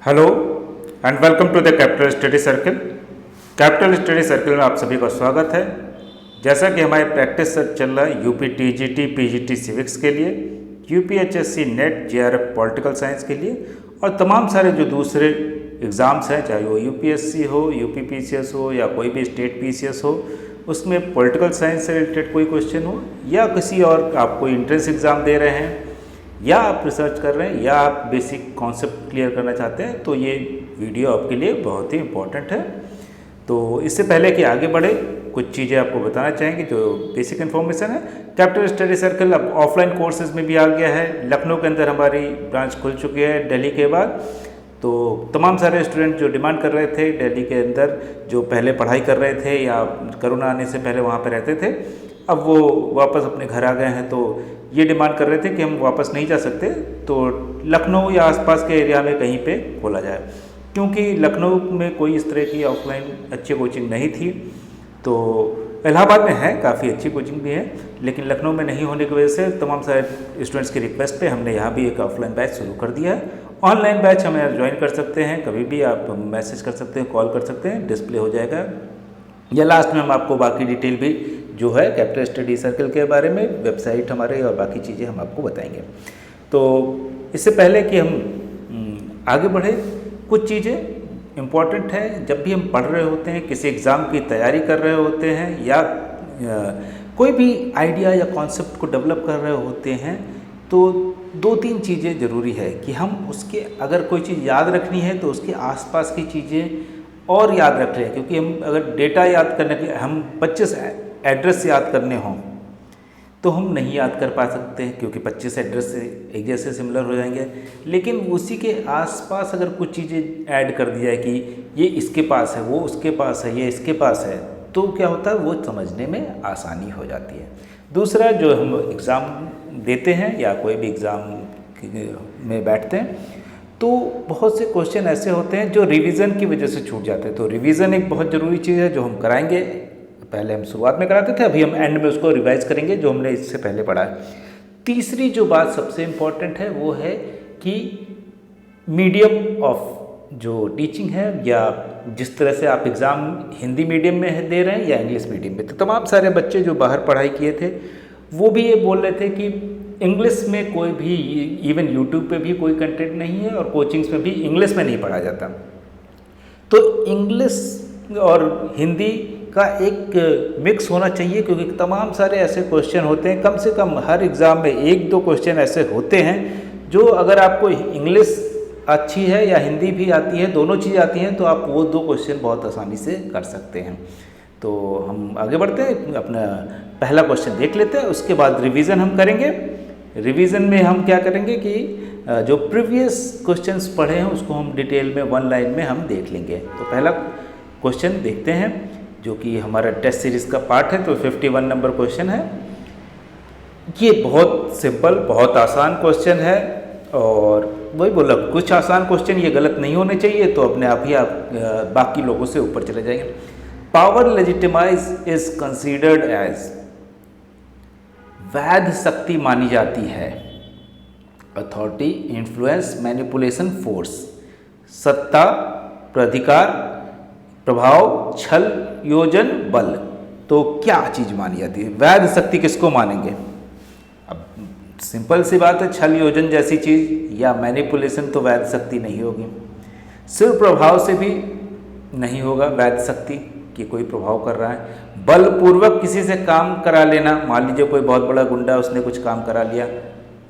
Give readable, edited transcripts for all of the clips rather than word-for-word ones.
Hello and welcome to the capital study circle. Capital study circle में आप सभी का स्वागत है। जैसा कि हमारे प्रैक्टिस चल रहा है यूपी टीजीटी पीजीटी सिविक्स के लिए, UPHSC net JRF political science के लिए और तमाम सारे जो दूसरे एग्ज़ाम्स हैं, चाहे वो यूपीएससी हो, यूपीपीसीएस हो या कोई भी स्टेट पीसीएस हो, उसमें पॉलिटिकल साइंस से रिलेटेड कोई क्वेश्चन हो या किसी और आप कोई एंट्रेंस एग्ज़ाम दे रहे हैं या आप रिसर्च कर रहे हैं या आप बेसिक कॉन्सेप्ट क्लियर करना चाहते हैं, तो ये वीडियो आपके लिए बहुत ही इम्पोर्टेंट है। तो इससे पहले कि आगे बढ़े, कुछ चीज़ें आपको बताना चाहेंगे जो बेसिक इन्फॉर्मेशन है। कैपिटल स्टडी सर्कल अब ऑफलाइन कोर्सेज में भी आ गया है। लखनऊ के अंदर हमारी ब्रांच खुल चुकी है दिल्ली के बाद। तो तमाम सारे स्टूडेंट जो डिमांड कर रहे थे दिल्ली के अंदर, जो पहले पढ़ाई कर रहे थे या कोरोना आने से पहले वहाँ पर रहते थे, अब वो वापस अपने घर आ गए हैं। तो ये डिमांड कर रहे थे कि हम वापस नहीं जा सकते, तो लखनऊ या आसपास के एरिया में कहीं पे खोला जाए, क्योंकि लखनऊ में कोई इस तरह की ऑफलाइन अच्छी कोचिंग नहीं थी। तो इलाहाबाद में है, काफ़ी अच्छी कोचिंग भी है, लेकिन लखनऊ में नहीं होने की वजह से तमाम सारे स्टूडेंट्स की रिक्वेस्ट पे हमने यहाँ भी एक ऑफलाइन बैच शुरू कर दिया है। ऑनलाइन बैच हमें ज्वाइन कर सकते हैं, कभी भी आप मैसेज कर सकते हैं, कॉल कर सकते हैं, डिस्प्ले हो जाएगा या लास्ट में हम आपको बाकी डिटेल भी जो है कैपिटल स्टडी सर्कल के बारे में, वेबसाइट हमारे और बाकी चीज़ें हम आपको बताएंगे। तो इससे पहले कि हम आगे बढ़े, कुछ चीज़ें इम्पॉर्टेंट है। जब भी हम पढ़ रहे होते हैं, किसी एग्ज़ाम की तैयारी कर रहे होते हैं या कोई भी आइडिया या कॉन्सेप्ट को डेवलप कर रहे होते हैं, तो दो तीन चीज़ें ज़रूरी है कि हम उसके, अगर कोई चीज़ याद रखनी है तो उसके आसपास की चीज़ें और याद रख रहे हैं। क्योंकि हम अगर डेटा याद करने के, हम 25 एड्रेस याद करने हों तो हम नहीं याद कर पा सकते हैं, क्योंकि 25 एड्रेस से एक जैसे सिमिलर हो जाएंगे। लेकिन उसी के आसपास अगर कुछ चीज़ें ऐड कर दी जाए कि ये इसके पास है, वो उसके पास है, ये इसके पास है, तो क्या होता है, वो समझने में आसानी हो जाती है। दूसरा, जो हम एग्ज़ाम देते हैं या कोई भी एग्ज़ाम में बैठते हैं, तो बहुत से क्वेश्चन ऐसे होते हैं जो रिवीजन की वजह से छूट जाते हैं। तो रिवीजन एक बहुत ज़रूरी चीज़ है जो हम कराएंगे। पहले हम शुरुआत में कराते थे, अभी हम एंड में उसको रिवाइज करेंगे जो हमने इससे पहले पढ़ा है। तीसरी जो बात सबसे इम्पॉर्टेंट है वो है कि मीडियम ऑफ जो टीचिंग है, या जिस तरह से आप एग्ज़ाम हिंदी मीडियम में दे रहे हैं या इंग्लिश मीडियम में। तो तमाम सारे बच्चे जो बाहर पढ़ाई किए थे वो भी ये बोल रहे थे कि इंग्लिश में कोई भी, इवन यूट्यूब पे भी कोई कंटेंट नहीं है और कोचिंग्स में भी इंग्लिश में नहीं पढ़ा जाता। तो इंग्लिश और हिंदी का एक मिक्स होना चाहिए, क्योंकि तमाम सारे ऐसे क्वेश्चन होते हैं, कम से कम हर एग्ज़ाम में एक दो क्वेश्चन ऐसे होते हैं जो अगर आपको इंग्लिश अच्छी है या हिंदी भी आती है, दोनों चीज़ आती हैं, तो आप वो दो क्वेश्चन बहुत आसानी से कर सकते हैं। तो हम आगे बढ़ते हैं, अपना पहला क्वेश्चन देख लेते हैं, उसके बाद रिवीजन हम करेंगे। रिवीजन में हम क्या करेंगे कि जो प्रीवियस क्वेश्चंस पढ़े हैं उसको हम डिटेल में वन लाइन में हम देख लेंगे। तो पहला क्वेश्चन देखते हैं, जो कि हमारा टेस्ट सीरीज़ का पार्ट है। तो 51 नंबर क्वेश्चन है। ये बहुत सिंपल, बहुत आसान क्वेश्चन है, और वही बोला, कुछ आसान क्वेश्चन ये गलत नहीं होने चाहिए, तो अपने आप ही आप बाकी लोगों से ऊपर चले जाएंगे। Power legitimize is considered as, वैध शक्ति मानी जाती है, अथॉरिटी, इन्फ्लुएंस, मैनिपुलेशन, फोर्स, सत्ता, प्राधिकार, प्रभाव, छल, योजन, बल। तो क्या चीज़ मानी जाती है? वैध शक्ति किसको मानेंगे? अब सिंपल सी बात है, छल योजन जैसी चीज़ या मैनिपुलेशन तो वैध शक्ति नहीं होगी। सिर्फ प्रभाव से भी नहीं होगा वैध शक्ति कि कोई प्रभाव कर रहा है। बलपूर्वक किसी से काम करा लेना, मान लीजिए कोई बहुत बड़ा गुंडा, उसने कुछ काम करा लिया,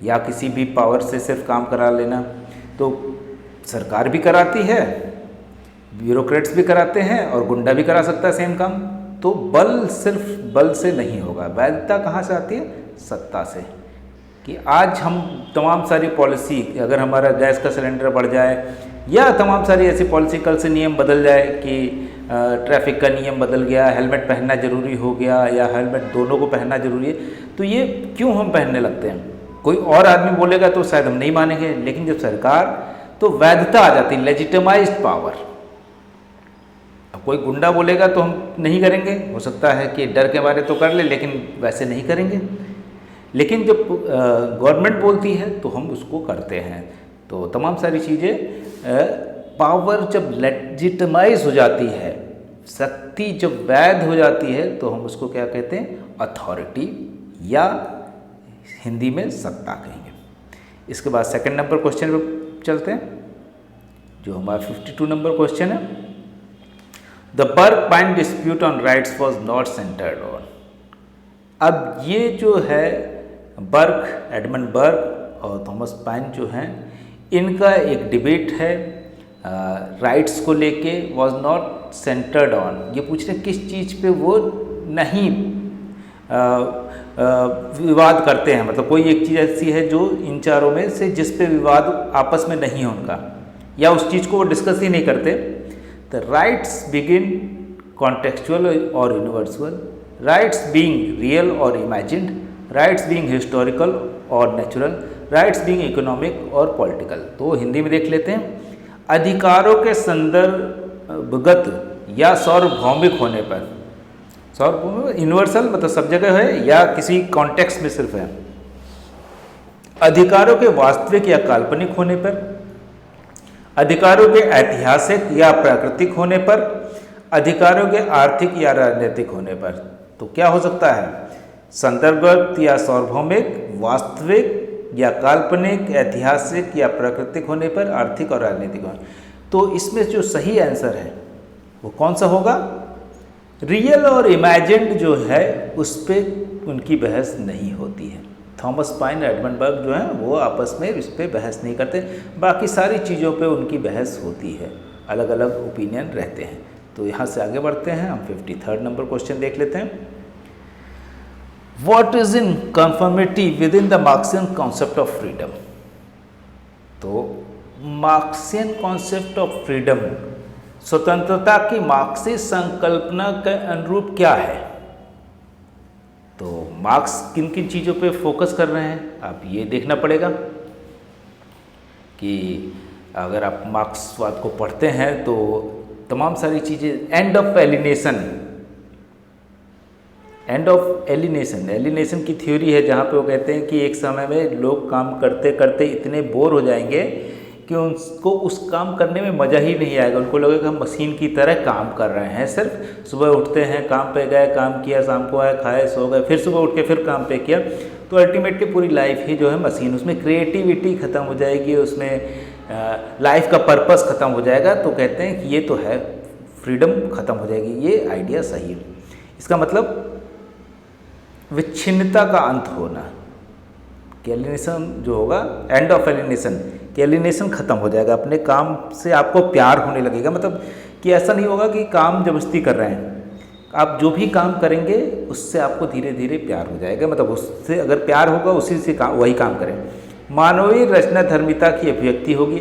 या किसी भी पावर से सिर्फ काम करा लेना, तो सरकार भी कराती है, ब्यूरोक्रेट्स भी कराते हैं, और गुंडा भी करा सकता है सेम काम। तो बल सिर्फ बल से नहीं होगा। वैधता कहाँ से आती है? सत्ता से। कि आज हम तमाम सारी पॉलिसी, अगर हमारा गैस का सिलेंडर बढ़ जाए या तमाम सारी ऐसी पॉलिसी, कल से नियम बदल जाए कि ट्रैफिक का नियम बदल गया, हेलमेट पहनना ज़रूरी हो गया, या हेलमेट दोनों को पहनना ज़रूरी है, तो ये क्यों हम पहनने लगते हैं? कोई और आदमी बोलेगा तो शायद हम नहीं मानेंगे, लेकिन जब सरकार, तो वैधता आ जाती, लेजिटिमाइज्ड पावर। अब कोई गुंडा बोलेगा तो हम नहीं करेंगे, हो सकता है कि डर के बारे तो कर ले, लेकिन वैसे नहीं करेंगे। लेकिन जब गवर्नमेंट बोलती है तो हम उसको करते हैं। तो तमाम सारी चीज़ें पावर जब लेजिटिमाइज हो जाती है, शक्ति जब वैध हो जाती है, तो हम उसको क्या कहते हैं? अथॉरिटी, या हिंदी में सत्ता कहेंगे। इसके बाद सेकंड नंबर क्वेश्चन पे चलते हैं, जो हमारा 52 नंबर क्वेश्चन है। The berg pine dispute on rights was not centred on. अब ये जो है बर्ग, एडमंड बर्ग और थॉमस पाइन जो हैं, इनका एक डिबेट है राइट्स को लेके, वॉज नॉट सेंटर्ड ऑन। ये पूछ रहे किस चीज़ पे वो नहीं विवाद करते हैं, मतलब कोई एक चीज़ ऐसी है जो इन चारों में से जिस पे विवाद आपस में नहीं है उनका, या उस चीज़ को वो डिस्कस ही नहीं करते। द राइट्स बिगिन कॉन्टेक्चुअल और यूनिवर्सल, राइट्स बीइंग रियल और इमेजिन्ड, राइट्स बीइंग हिस्टोरिकल और नेचुरल, राइट्स बीइंग इकोनॉमिक और पॉलिटिकल। तो हिंदी में देख लेते हैं। अधिकारों के संदर्भगत या सार्वभौमिक होने पर, सार्वभौमिक यूनिवर्सल मतलब सब जगह है या किसी कॉन्टेक्स्ट में सिर्फ है। अधिकारों के वास्तविक या काल्पनिक होने पर, अधिकारों के ऐतिहासिक या प्राकृतिक होने पर, अधिकारों के आर्थिक या राजनीतिक होने पर। तो क्या हो सकता है? संदर्भगत या सार्वभौमिक, वास्तविक या काल्पनिक, ऐतिहासिक या प्राकृतिक होने पर, आर्थिक और राजनीतिक होने। तो इसमें जो सही आंसर है वो कौन सा होगा? रियल और इमेजिन्ड जो है उस पर उनकी बहस नहीं होती है। थॉमस पाइन, एडमंड बर्ग जो हैं वो आपस में इस पर बहस नहीं करते, बाकी सारी चीज़ों पे उनकी बहस होती है, अलग अलग ओपिनियन रहते हैं। तो यहाँ से आगे बढ़ते हैं, हम 53rd नंबर क्वेश्चन देख लेते हैं। What is in conformity within the Marxian concept of freedom? तो मार्क्सियन कॉन्सेप्ट ऑफ फ्रीडम, स्वतंत्रता की मार्क्सिस्ट संकल्पना के अनुरूप क्या है? तो मार्क्स किन किन चीज़ों पे फोकस कर रहे हैं, आप ये देखना पड़ेगा कि अगर आप मार्क्सवाद को पढ़ते हैं तो तमाम सारी चीज़ें, end of alienation, end of alienation, alienation की थ्योरी है जहाँ पे वो कहते हैं कि एक समय में लोग काम करते करते इतने बोर हो जाएंगे कि उनको उस काम करने में मज़ा ही नहीं आएगा। उनको लगेगा हम मशीन की तरह काम कर रहे हैं, सिर्फ सुबह उठते हैं, काम पे गए, काम किया, शाम को आए, खाए, सो गए, फिर सुबह उठ के फिर काम पे किया। तो अल्टीमेटली पूरी लाइफ ही जो है मशीन, उसमें क्रिएटिविटी ख़त्म हो जाएगी, उसमें लाइफ का पर्पस ख़त्म हो जाएगा। तो कहते हैं कि ये तो है, फ्रीडम ख़त्म हो जाएगी। ये आइडिया सही है। इसका मतलब विच्छिन्नता का अंत होना, एलिनेशन जो होगा, एंड ऑफ एलिनेशन, कि एलिनेशन खत्म हो जाएगा, अपने काम से आपको प्यार होने लगेगा। मतलब कि ऐसा नहीं होगा कि काम जबरदस्ती कर रहे हैं, आप जो भी काम करेंगे उससे आपको धीरे धीरे प्यार हो जाएगा। मतलब उससे अगर प्यार होगा उसी से वही काम करें। मानवीय रचना धर्मिता की अभिव्यक्ति होगी,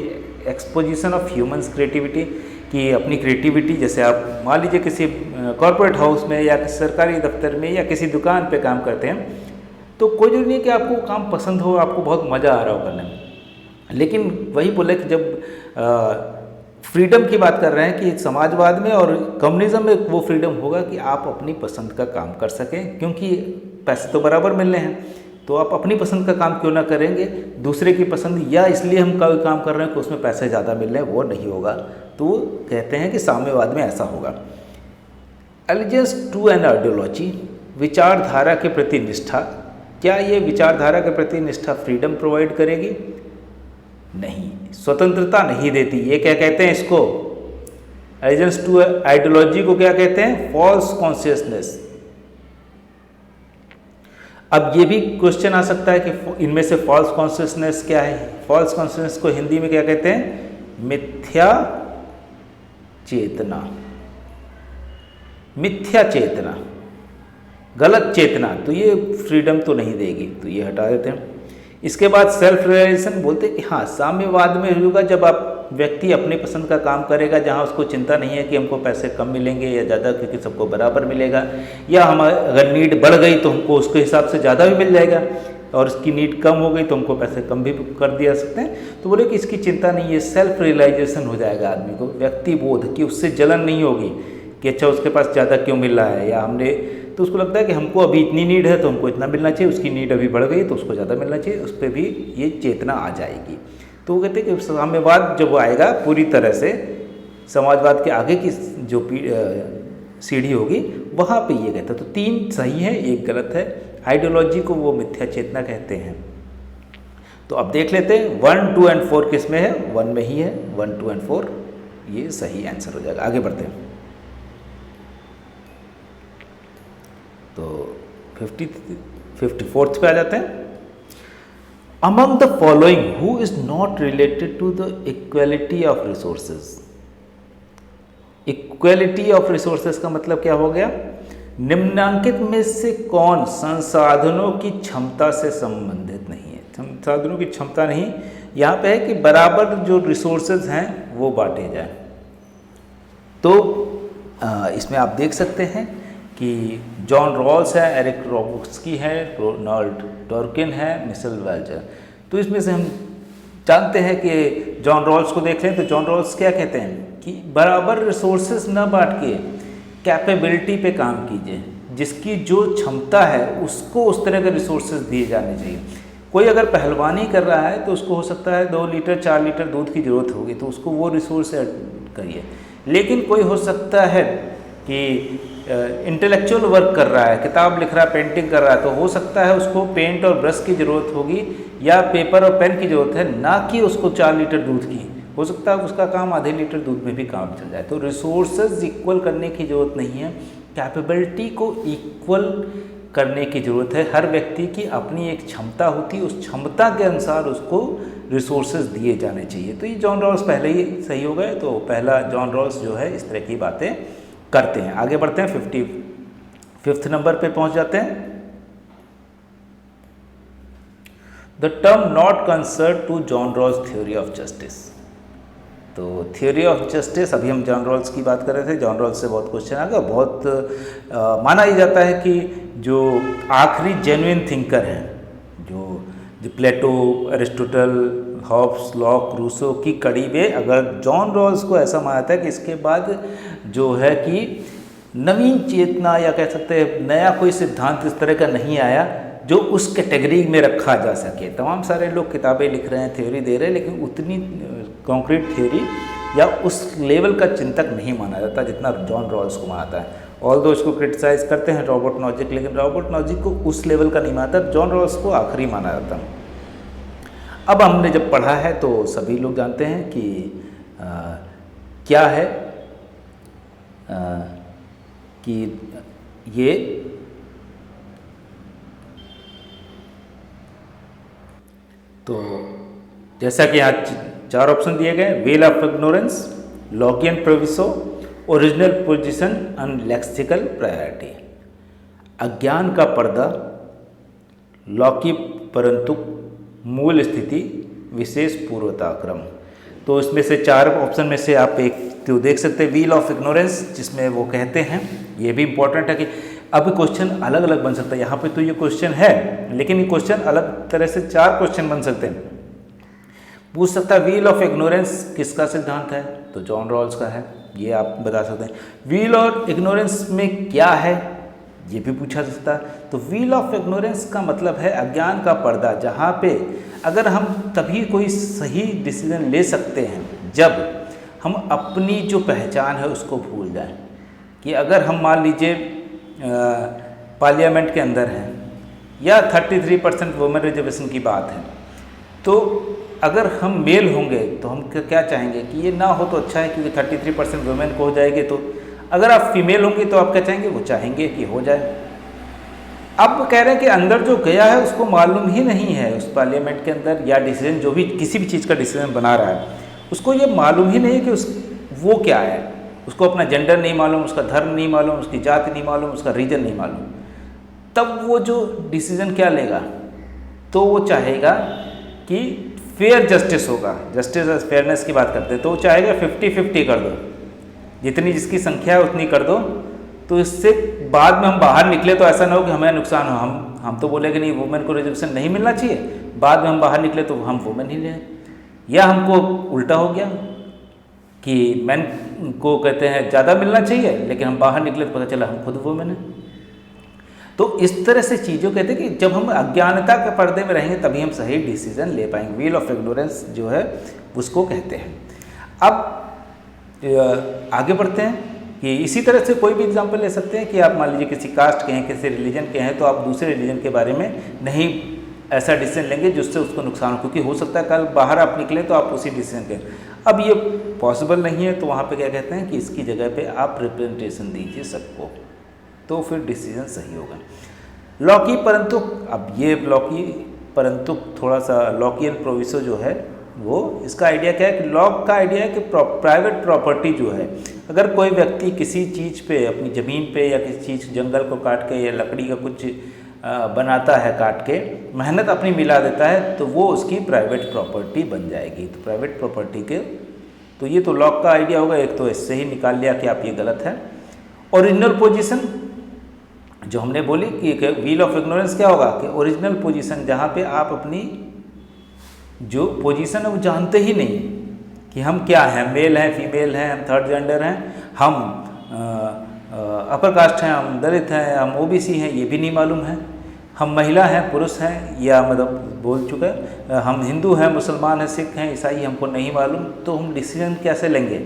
एक्सपोजिशन ऑफ ह्यूमन्स क्रिएटिविटी, कि अपनी क्रिएटिविटी, जैसे आप मान लीजिए किसी कॉर्पोरेट हाउस में या किसी सरकारी दफ्तर में या किसी दुकान पे काम करते हैं, तो कोई जरूरी नहीं कि आपको काम पसंद हो, आपको बहुत मज़ा आ रहा हो करने में, लेकिन वही बोले कि जब फ्रीडम की बात कर रहे हैं कि समाजवाद में और कम्युनिज्म में वो फ्रीडम होगा कि आप अपनी पसंद का काम कर सकें, क्योंकि पैसे तो बराबर मिल रहे हैं, तो आप अपनी पसंद का काम क्यों ना करेंगे, दूसरे की पसंद या इसलिए हम कोई काम कर रहे हैं कि उसमें पैसे ज़्यादा मिल रहे हैं, वो नहीं होगा। तो कहते हैं कि साम्यवाद में ऐसा होगा। एलिजेंस टू एन आइडियोलॉजी, विचारधारा के प्रति निष्ठा, क्या ये विचारधारा के प्रति निष्ठा फ्रीडम प्रोवाइड करेगी? नहीं, स्वतंत्रता नहीं देती। ये क्या कहते हैं इसको? एलिजेंस टू आइडियोलॉजी को क्या कहते हैं? False consciousness. अब ये भी क्वेश्चन आ सकता है कि इनमें से फॉल्स कॉन्शियसनेस क्या है? फॉल्स कॉन्शियसनेस को हिंदी में क्या कहते हैं? मिथ्या चेतना, मिथ्या चेतना, गलत चेतना। तो ये फ्रीडम तो नहीं देगी, तो ये हटा देते हैं। इसके बाद सेल्फ रियलाइजेशन बोलते हैं कि हाँ, साम्यवाद में होगा जब आप व्यक्ति अपनी पसंद का काम करेगा, जहाँ उसको चिंता नहीं है कि हमको पैसे कम मिलेंगे या ज़्यादा, क्योंकि सबको बराबर मिलेगा, या हम अगर नीड बढ़ गई तो हमको उसके हिसाब से ज़्यादा भी मिल जाएगा, और उसकी नीड कम हो गई तो हमको पैसे कम भी कर दिया सकते हैं। तो बोले कि इसकी चिंता नहीं है, सेल्फ रियलाइजेशन हो जाएगा आदमी को, व्यक्ति बोध, कि उससे जलन नहीं होगी कि अच्छा उसके पास ज़्यादा क्यों मिल रहा है, या हमने, तो उसको लगता है कि हमको अभी इतनी नीड है तो हमको इतना मिलना चाहिए, उसकी नीड अभी बढ़ गई तो उसको ज़्यादा मिलना चाहिए, उस पर भी ये चेतना आ जाएगी। तो वो कहते हैं कि साम्यवाद जब आएगा पूरी तरह से, समाजवाद के आगे की जो सीढ़ी होगी वहाँ पे ये कहता है। तो 3 सही है, 1 गलत है। आइडियोलॉजी को वो मिथ्या चेतना कहते हैं। तो अब देख लेते हैं 1, 2 और 4 किस में है, 1 में ही है। 1, 2 और 4 ये सही आंसर हो जाएगा। आगे बढ़ते हैं। तो 54th पे आ जाते हैं। Among the following who is not related to the equality of resources. Equality of resources का मतलब क्या हो गया, निम्नांकित में से कौन संसाधनों की क्षमता से संबंधित नहीं है। संसाधनों की क्षमता नहीं, यहाँ पे है कि बराबर जो रिसोर्सेज हैं वो बांटे जाए। तो इसमें आप देख सकते हैं कि जॉन रॉल्स है, एरिक रोबोट्सकी है, रोनाल्ड डॉर्किन है, मिशेल वेल्जर। तो इसमें से हम जानते हैं कि जॉन रॉल्स को देख लें तो जॉन रॉल्स क्या कहते हैं कि बराबर रिसोर्सेज न बांट के कैपेबिलिटी पे काम कीजिए, जिसकी जो क्षमता है उसको उस तरह के रिसोर्सेज दिए जाने चाहिए। कोई अगर पहलवानी कर रहा है तो उसको हो सकता है 2 लीटर 4 लीटर दूध की ज़रूरत होगी, तो उसको वो रिसोर्स ऐड करिए। लेकिन कोई हो सकता है कि इंटेलेक्चुअल वर्क कर रहा है, किताब लिख रहा है, पेंटिंग कर रहा है, तो हो सकता है उसको पेंट और ब्रश की ज़रूरत होगी या पेपर और पेन की ज़रूरत है, ना कि उसको 4 लीटर दूध की। हो सकता है उसका काम आधे लीटर दूध में भी काम चल जाए। तो रिसोर्सेज इक्वल करने की ज़रूरत नहीं है, कैपेबिलिटी को इक्वल करने की ज़रूरत है। हर व्यक्ति की अपनी एक क्षमता होती है, उस क्षमता के अनुसार उसको रिसोर्सेज दिए जाने चाहिए। तो ये जॉन रॉल्स पहले ही सही हो गए। तो पहला जॉन रॉल्स जो है इस तरह की बातें करते हैं। आगे बढ़ते हैं, 55th नंबर पे पहुंच जाते हैं। The term not concern to John Rawls theory of justice. तो थ्योरी ऑफ जस्टिस, अभी हम जॉन रॉल्स की बात कर रहे थे, जॉन रॉल्स से बहुत क्वेश्चन आ गया। बहुत माना ही जाता है कि जो आखिरी जेन्युइन थिंकर हैं, जो प्लेटो, अरिस्टोटल, हॉब्स, लॉक, रूसो की कड़ी में अगर जॉन रॉल्स को ऐसा माना था कि इसके बाद जो है कि नवीन चेतना या कह सकते हैं नया कोई सिद्धांत इस तरह का नहीं आया जो उस कैटेगरी में रखा जा सके। तमाम सारे लोग किताबें लिख रहे हैं, थ्योरी दे रहे हैं, लेकिन उतनी कॉन्क्रीट थ्योरी या उस लेवल का चिंतक नहीं माना जाता जितना जॉन रॉल्स को मानता है। ऑल्दो इसको क्रिटिसाइज करते हैं रॉबर्ट नॉजिक, लेकिन रॉबर्ट नॉजिक को उस लेवल का नहीं मानता, जॉन रॉल्स को आखिरी माना जाता। अब हमने जब पढ़ा है तो सभी लोग जानते हैं कि क्या है कि ये तो जैसा कि यहाँ 4 ऑप्शन दिए गए, veil of ignorance, Lockean proviso, original position and lexical priority. अज्ञान का पर्दा, लौकी परंतु मूल स्थिति, विशेष पूर्वताक्रम। तो इसमें से 4 ऑप्शन में से आप एक तो देख सकते हैं व्हील ऑफ इग्नोरेंस, जिसमें वो कहते हैं, ये भी इंपॉर्टेंट है कि अब क्वेश्चन अलग अलग बन सकता है। यहाँ पे तो ये क्वेश्चन है, लेकिन ये क्वेश्चन अलग तरह से 4 क्वेश्चन बन सकते हैं। पूछ सकता है व्हील ऑफ इग्नोरेंस किसका सिद्धांत है, तो जॉन रॉल्स का है, ये आप बता सकते हैं। व्हील ऑफ इग्नोरेंस में क्या है, ये भी पूछा जा सकता है। तो व्हील ऑफ इग्नोरेंस का मतलब है अज्ञान का पर्दा, जहाँ पे अगर हम तभी कोई सही डिसीजन ले सकते हैं जब हम अपनी जो पहचान है उसको भूल जाएं। कि अगर हम मान लीजिए पार्लियामेंट के अंदर हैं या 33% वुमेन रिजर्वेशन की बात है, तो अगर हम मेल होंगे तो हम क्या चाहेंगे कि ये ना हो तो अच्छा है, क्योंकि 33% वुमेन को हो जाएगी। तो अगर आप फीमेल होंगे तो आप क्या चाहेंगे, वो चाहेंगे कि हो जाए। अब कह रहे हैं कि अंदर जो गया है उसको मालूम ही नहीं है, उस पार्लियामेंट के अंदर या डिसीजन जो भी किसी भी चीज़ का डिसीजन बना रहा है उसको ये मालूम ही नहीं कि वो क्या है। उसको अपना जेंडर नहीं मालूम, उसका धर्म नहीं मालूम, उसकी जाति नहीं मालूम, उसका रीजन नहीं मालूम। तब वो जो डिसीजन क्या लेगा, तो वो चाहेगा कि फेयर जस्टिस होगा, जस्टिस और फेयरनेस की बात करते हैं, तो वो चाहेगा 50-50 कर दो, जितनी जिसकी संख्या है उतनी कर दो। तो इससे बाद में हम बाहर निकले तो ऐसा ना हो कि हमें नुकसान हो। हम तो बोले कि नहीं वुमेन को रिजर्वेशन नहीं मिलना चाहिए, बाद में हम बाहर निकले तो हम वुमेन ही लें। या हमको उल्टा हो गया कि मैन को कहते हैं ज़्यादा मिलना चाहिए, लेकिन हम बाहर निकले तो पता चला हम खुद वुमेन हैं। तो तो इस तरह से चीज़ों कहते हैं कि जब हम अज्ञानता के पर्दे में रहेंगे तभी हम सही डिसीजन ले पाएंगे। व्हील ऑफ इग्नोरेंस जो है उसको कहते हैं। अब आगे बढ़ते हैं कि इसी तरह से कोई भी एग्जांपल ले सकते हैं कि आप मान लीजिए किसी कास्ट के हैं, किसी रिलीजन के हैं, तो आप दूसरे रिलीजन के बारे में नहीं ऐसा डिसीजन लेंगे जिससे उसको नुकसान हो, क्योंकि हो सकता है कल बाहर आप निकले तो आप उसी डिसीजन के। अब ये पॉसिबल नहीं है, तो वहाँ पे क्या कहते हैं कि इसकी जगह पे आप रिप्रेजेंटेशन दीजिए सबको, तो फिर डिसीजन सही होगा। लॉकी परंतु, अब ये लॉकी परंतु थोड़ा सा लॉकियन प्रोविसो जो है वो, इसका आइडिया क्या है कि लॉक का आइडिया है कि प्राइवेट प्रॉपर्टी जो है, अगर कोई व्यक्ति किसी चीज़ पे, अपनी ज़मीन पे या किसी चीज़ जंगल को काट के या लकड़ी का कुछ बनाता है, काट के मेहनत अपनी मिला देता है, तो वो उसकी प्राइवेट प्रॉपर्टी बन जाएगी। तो प्राइवेट प्रॉपर्टी के, तो ये तो लॉक का आइडिया होगा। एक तो इससे ही निकाल लिया कि आप ये गलत है। ओरिजिनल पोजीशन जो हमने बोली कि व्हील ऑफ इग्नोरेंस क्या होगा कि ओरिजिनल पोजीशन, जहाँ पे आप अपनी जो पोजीशन है वो जानते ही नहीं कि हम क्या हैं, मेल हैं, फीमेल हैं, हम थर्ड जेंडर हैं, हम अपर कास्ट हैं, हम दलित हैं, हम ओबीसी हैं, ये भी नहीं मालूम है, हम महिला हैं, पुरुष हैं, या मतलब बोल चुके हैं, हम हिंदू हैं, मुसलमान हैं, सिख हैं, ईसाई, हमको नहीं मालूम, तो हम डिसीजन कैसे लेंगे?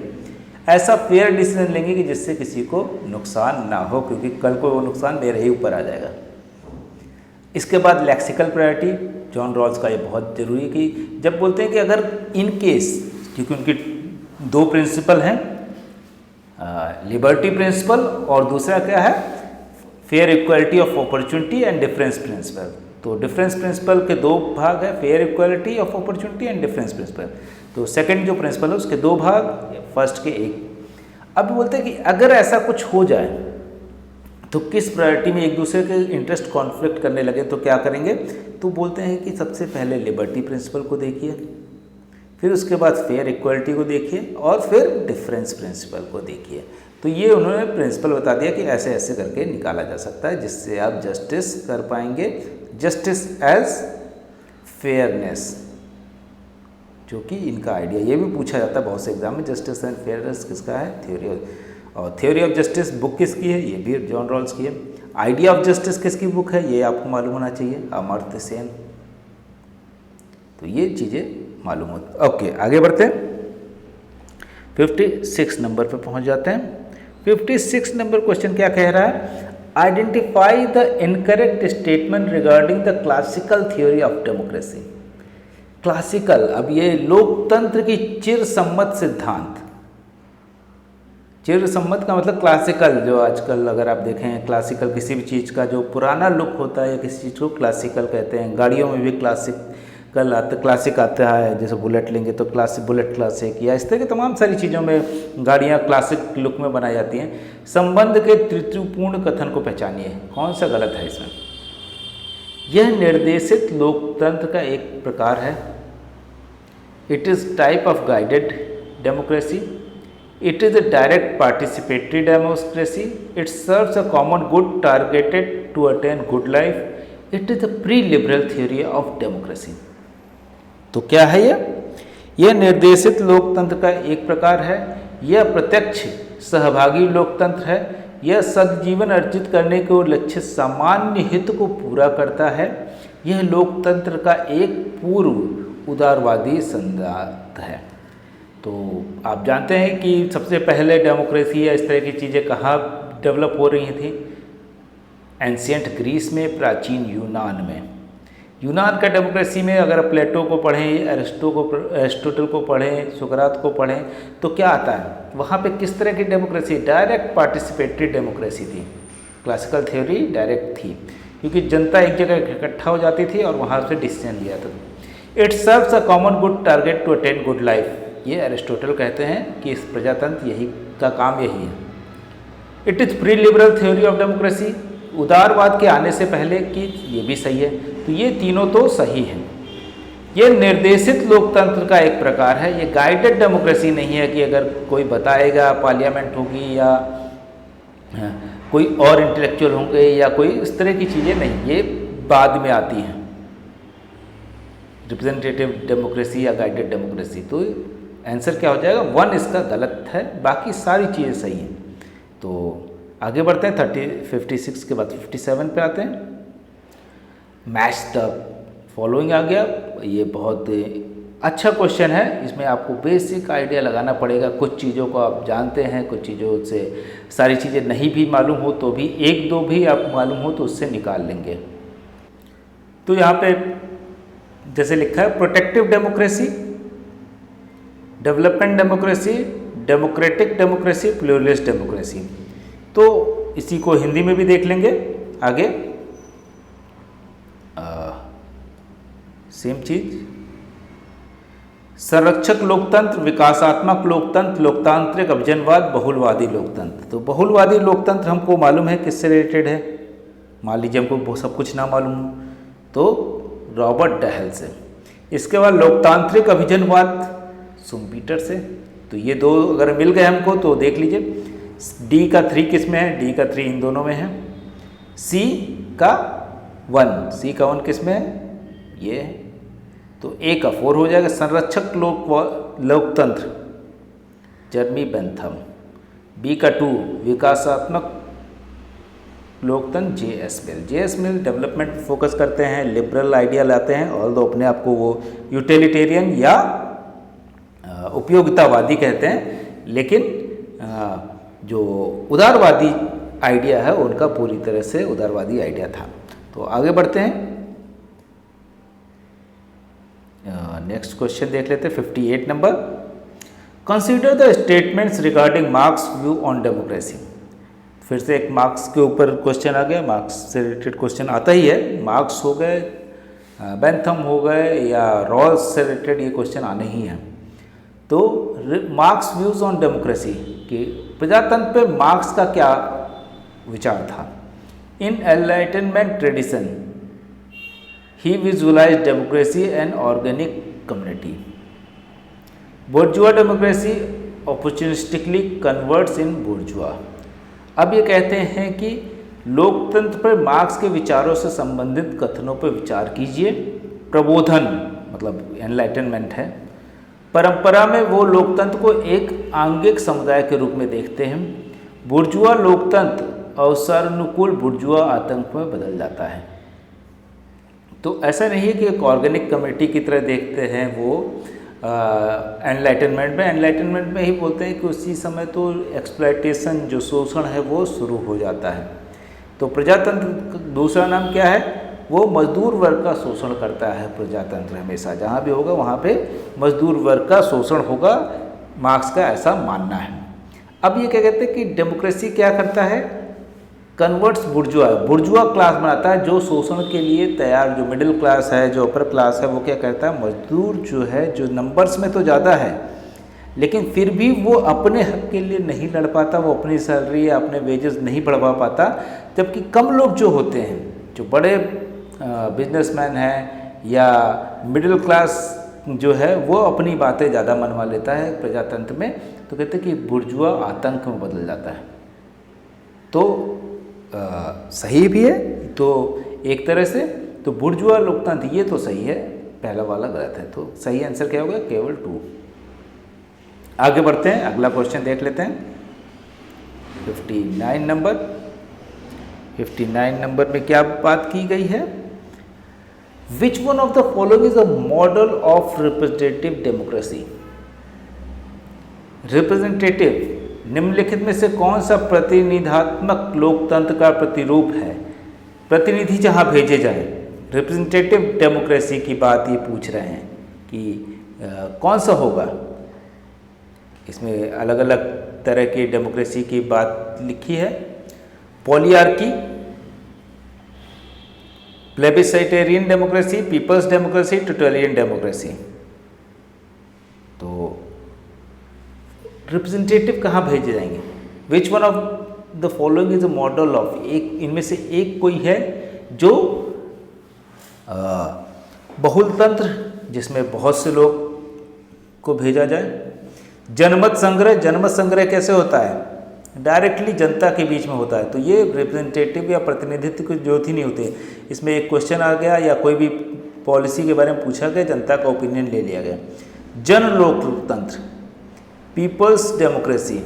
ऐसा फेयर डिसीजन लेंगे कि जिससे किसी को नुकसान ना हो, क्योंकि कल को वो नुकसान मेरे ही ऊपर आ जाएगा। इसके बाद लेक्सिकल प्रायोरिटी, जॉन रॉल्स का ये बहुत ज़रूरी है कि जब बोलते हैं कि अगर इन केस, क्योंकि उनकी दो प्रिंसिपल हैं, लिबर्टी प्रिंसिपल और दूसरा क्या है, fair equality of opportunity and difference principle. तो डिफरेंस प्रिंसिपल के दो भाग है, fair equality of opportunity and difference principle. तो सेकंड जो प्रिंसिपल है उसके दो भाग, फर्स्ट के एक। अब बोलते हैं कि अगर ऐसा कुछ हो जाए तो किस प्रायोरिटी में एक दूसरे के इंटरेस्ट कॉन्फ्लिक्ट करने लगे तो क्या करेंगे? तो बोलते हैं कि सबसे पहले लिबर्टी प्रिंसिपल को देखिए, फिर उसके बाद फेयर इक्वालिटी को देखिए और फिर डिफरेंस प्रिंसिपल को देखिए। तो ये उन्होंने प्रिंसिपल बता दिया कि ऐसे ऐसे करके निकाला जा सकता है जिससे आप जस्टिस कर पाएंगे। जस्टिस एज फेयरनेस, जो कि इनका आइडिया, ये भी पूछा जाता है बहुत से एग्जाम में, जस्टिस एंड फेयरनेस किसका है? थ्योरी ऑफ जस्टिस बुक किसकी है? ये भी जॉन रॉल्स की है। आइडिया ऑफ जस्टिस किसकी बुक है? ये आपको मालूम होना चाहिए, अमर्त्य सेन। तो ये चीज़ें मालूम होती। ओके, आगे बढ़ते हैं, 56 नंबर पे पहुंच जाते हैं। 56 नंबर क्वेश्चन क्या कह रहा है? Identify the incorrect statement regarding the classical theory of democracy. Classical, अब ये लोकतंत्र की चिर सम्मत सिद्धांत, चिर सम्मत का मतलब क्लासिकल, जो आजकल अगर आप देखें क्लासिकल किसी भी चीज़ का जो पुराना लुक होता है या किसी चीज़ को क्लासिकल कहते हैं। गाड़ियों में भी क्लासिक आता है, जैसे बुलेट लेंगे तो बुलेट क्लासिक, या इस तरह की तमाम सारी चीज़ों में गाड़ियाँ क्लासिक लुक में बनाई जाती हैं। संबंध के त्रुटिपूर्ण कथन को पहचानिए, कौन सा गलत है इसमें? यह निर्देशित लोकतंत्र का एक प्रकार है। It is type of guided democracy. It is a direct participatory democracy. It serves a common good targeted to attain good life. It is a pre-liberal theory of democracy. तो क्या है ये? यह निर्देशित लोकतंत्र का एक प्रकार है। यह प्रत्यक्ष सहभागी लोकतंत्र है। यह सद्जीवन अर्जित करने को लक्ष्य सामान्य हित को पूरा करता है। यह लोकतंत्र का एक पूर्व उदारवादी सिद्धांत है। तो आप जानते हैं कि सबसे पहले डेमोक्रेसी या इस तरह की चीज़ें कहाँ डेवलप हो रही थी? एंशियंट ग्रीस में, प्राचीन यूनान में। यूनान का डेमोक्रेसी में अगर प्लेटो को पढ़ें, एरिस्टोटल को पढ़ें, सुकरात को पढ़ें तो क्या आता है? वहाँ पे किस तरह की डेमोक्रेसी? डायरेक्ट पार्टिसिपेटरी डेमोक्रेसी थी। क्लासिकल थ्योरी डायरेक्ट थी क्योंकि जनता एक जगह इकट्ठा हो जाती थी और वहाँ से डिसीजन लिया था। It serves a common good target to attain good life. ये एरिस्टोटल कहते हैं कि इस प्रजातंत्र यही का काम यही है। It is pre liberal theory of democracy, उदारवाद के आने से पहले की, ये भी सही है। तो ये तीनों तो सही हैं। ये निर्देशित लोकतंत्र का एक प्रकार है। ये गाइडेड डेमोक्रेसी नहीं है कि अगर कोई बताएगा पार्लियामेंट होगी या कोई और इंटेलेक्चुअल होंगे या कोई इस तरह की चीज़ें नहीं, ये बाद में आती हैं। रिप्रेजेंटेटिव डेमोक्रेसी या गाइडेड डेमोक्रेसी, तो आंसर क्या हो जाएगा? 1 इसका गलत है, बाकी सारी चीज़ें सही हैं। तो आगे बढ़ते हैं 56 के बाद 57 पे आते हैं। मैच द फॉलोइंग आ गया। ये बहुत अच्छा क्वेश्चन है। इसमें आपको बेसिक आइडिया लगाना पड़ेगा। कुछ चीज़ों को आप जानते हैं, कुछ चीज़ों से सारी चीज़ें नहीं भी मालूम हो तो भी एक दो भी आप मालूम हो तो उससे निकाल लेंगे। तो यहाँ पे जैसे लिखा है protective democracy, development democracy, democratic democracy, pluralist democracy. तो इसी को हिंदी में भी देख लेंगे आगे। सेम चीज, संरक्षक लोकतंत्र, विकासात्मक लोकतंत्र, लोकतांत्रिक अभिजनवाद, बहुलवादी लोकतंत्र। तो बहुलवादी लोकतंत्र हमको मालूम है किससे रिलेटेड है। मान लीजिए हमको सब कुछ ना मालूम हो तो रॉबर्ट डहल से। इसके बाद लोकतांत्रिक अभिजनवाद शुम्पीटर से। तो ये दो अगर मिल गए हमको तो देख लीजिए। डी का 3 किस में है? डी का 3 इन दोनों में है। सी का 1 किस में है? ये है। तो ए का 4 हो जाएगा। संरक्षक लोकतंत्र जर्मी बेंथम। बी का 2 विकासात्मक लोकतंत्र जे.एस. मिल। जे.एस. मिल डेवलपमेंट फोकस करते हैं, लिबरल आइडिया लाते हैं, और तो अपने आप को वो यूटिलिटेरियन या उपयोगितावादी कहते हैं, लेकिन जो उदारवादी आइडिया है उनका पूरी तरह से उदारवादी आइडिया था। तो आगे बढ़ते हैं। नेक्स्ट क्वेश्चन देख लेते हैं 58 number. Consider the statements regarding marks view on democracy. फिर से एक मार्क्स के ऊपर क्वेश्चन आ गया। मार्क्स से रिलेटेड क्वेश्चन आता ही है। मार्क्स हो गए, बेंथम हो गए या रॉल्स से रिलेटेड ये क्वेश्चन आने ही हैं। तो मार्क्स व्यूज ऑन डेमोक्रेसी कि प्रजातंत्र पे मार्क्स का क्या विचार था। इन एनलाइटनमेंट ट्रेडिशन ही visualise democracy and organic community. Bourgeois democracy opportunistically converts in bourgeois. अब ये कहते हैं कि लोकतंत्र पर मार्क्स के विचारों से संबंधित कथनों पर विचार कीजिए। प्रबोधन मतलब एनलाइटनमेंट है। परंपरा में वो लोकतंत्र को एक आंगिक समुदाय के रूप में देखते हैं। बुर्जुआ लोकतंत्र अवसरानुकूल बुर्जुआ आतंक में बदल जाता है। तो ऐसा नहीं है कि एक ऑर्गेनिक कम्युनिटी की तरह देखते हैं वो एनलाइटनमेंट में। एनलाइटनमेंट में ही बोलते हैं कि उसी समय तो एक्सप्लॉयटेशन जो शोषण है वो शुरू हो जाता है। तो प्रजातंत्र दूसरा नाम क्या है? वो मजदूर वर्ग का शोषण करता है। प्रजातंत्र हमेशा जहाँ भी होगा वहाँ पे मजदूर वर्ग का शोषण होगा, मार्क्स का ऐसा मानना है। अब ये क्या कहते हैं कि डेमोक्रेसी क्या करता है? कन्वर्ट्स बुर्जुआ, बुर्जुआ क्लास बनाता है जो शोषण के लिए तैयार, जो मिडिल क्लास है, जो अपर क्लास है, वो क्या करता है? मजदूर जो है, जो नंबर्स में तो ज़्यादा है लेकिन फिर भी वो अपने हक के लिए नहीं लड़ पाता, वो अपनी सैलरी या अपने वेजेस नहीं बढ़वा पाता। जबकि कम लोग जो होते हैं, जो बड़े बिजनेसमैन हैं या मिडिल क्लास जो है, वो अपनी बातें ज़्यादा मनवा लेता है प्रजातंत्र में। तो कहते हैं कि बुर्जुआ आतंक में बदल जाता है। तो सही भी है तो एक तरह से। तो बुर्जुआ लोकतंत्र ये तो सही है, पहला वाला गलत है। तो सही आंसर क्या होगा? केवल 2। आगे बढ़ते हैं, अगला क्वेश्चन देख लेते हैं 59 नंबर। 59 नंबर में क्या बात की गई है? विच one of the following is a model of representative democracy. Representative निम्नलिखित में से कौन सा प्रतिनिधात्मक लोकतंत्र का प्रतिरूप है? प्रतिनिधि जहां भेजे जाए, रिप्रेजेंटेटिव डेमोक्रेसी की बात ये पूछ रहे हैं कि कौन सा होगा। इसमें अलग अलग तरह की डेमोक्रेसी की बात लिखी है। पॉलियार्की, प्लेबिसाइटेरियन डेमोक्रेसी, पीपल्स डेमोक्रेसी, टोटलियन डेमोक्रेसी। तो रिप्रेजेंटेटिव कहाँ भेजे जाएंगे? विच one of the following is a model of, एक इनमें से एक कोई है जो बहुलतंत्र जिसमें बहुत से लोग को भेजा जाए। जनमत संग्रह, जनमत संग्रह कैसे होता है? डायरेक्टली जनता के बीच में होता है। तो ये रिप्रेजेंटेटिव या प्रतिनिधित्व की जरूरत ही नहीं होती। इसमें एक क्वेश्चन आ गया या कोई भी पॉलिसी के बारे में पूछा गया, जनता का ओपिनियन ले लिया गया। जन लोकतंत्र, पीपल्स डेमोक्रेसी,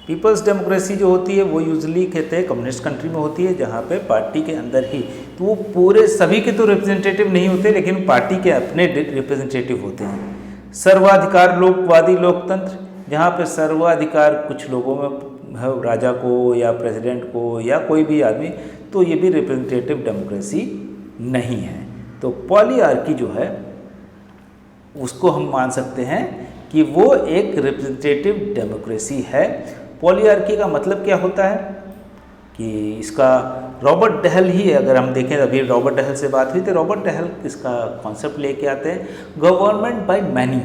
पीपल्स डेमोक्रेसी जो होती है वो यूजली कहते हैं कम्युनिस्ट कंट्री में होती है, जहाँ पे पार्टी के अंदर ही, तो वो पूरे सभी के तो रिप्रेजेंटेटिव नहीं होते, लेकिन पार्टी के अपने रिप्रेजेंटेटिव होते हैं। सर्वाधिकार लोकवादी लोकतंत्र, जहाँ पे सर्वाधिकार कुछ लोगों में है, राजा को या प्रेसिडेंट को या कोई भी आदमी, तो ये भी रिप्रेजेंटेटिव डेमोक्रेसी नहीं है। तो पॉलीआर्की जो है उसको हम मान सकते हैं कि वो एक रिप्रेजेंटेटिव डेमोक्रेसी है। पॉलीआर्की का मतलब क्या होता है कि इसका रॉबर्ट डहल ही, अगर हम देखें अभी रॉबर्ट डहल से बात हुई, तो रॉबर्ट डहल इसका कॉन्सेप्ट लेके आते हैं गवर्नमेंट बाय मैनी,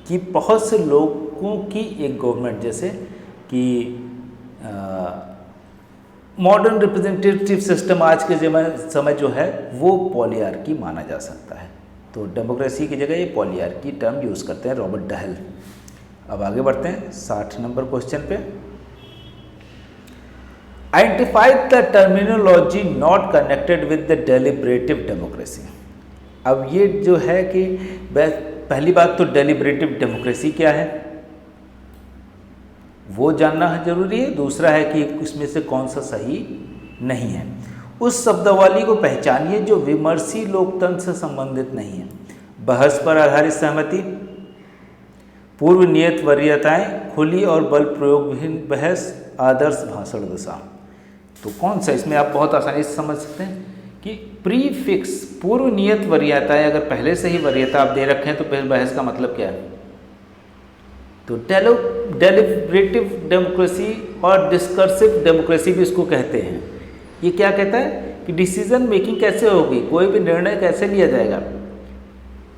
कि बहुत से लोगों की एक गवर्नमेंट, जैसे कि मॉडर्न रिप्रेजेंटेटिव सिस्टम आज के समय जो है वो पॉलीआर्की माना जा सकता है। तो डेमोक्रेसी की जगह ये पॉलीआर्की टर्म यूज़ करते हैं रॉबर्ट डहल। अब आगे बढ़ते हैं 60 नंबर क्वेश्चन पे। Identify the terminology not connected with the deliberative democracy. अब ये जो है कि पहली बात तो डेलिब्रेटिव डेमोक्रेसी क्या है वो जानना जरूरी है, दूसरा है कि इसमें से कौन सा सही नहीं है। उस शब्दावली को पहचानिए जो विमर्शी लोकतंत्र से संबंधित नहीं है। बहस पर आधारित सहमति, पूर्व नियत वरीयताएं, खुली और बल प्रयोग विहीन बहस, आदर्श भाषण दशा। तो कौन सा, इसमें आप बहुत आसानी से समझ सकते हैं कि प्रीफिक्स पूर्व नियत वरीयताएं, अगर पहले से ही वरीयता आप दे रखे हैं तो फिर बहस का मतलब क्या है। तो डेलिब्रेटिव डेमोक्रेसी और डिस्कर्सिव डेमोक्रेसी भी इसको कहते हैं। ये क्या कहता है कि डिसीजन मेकिंग कैसे होगी, कोई भी निर्णय कैसे लिया जाएगा,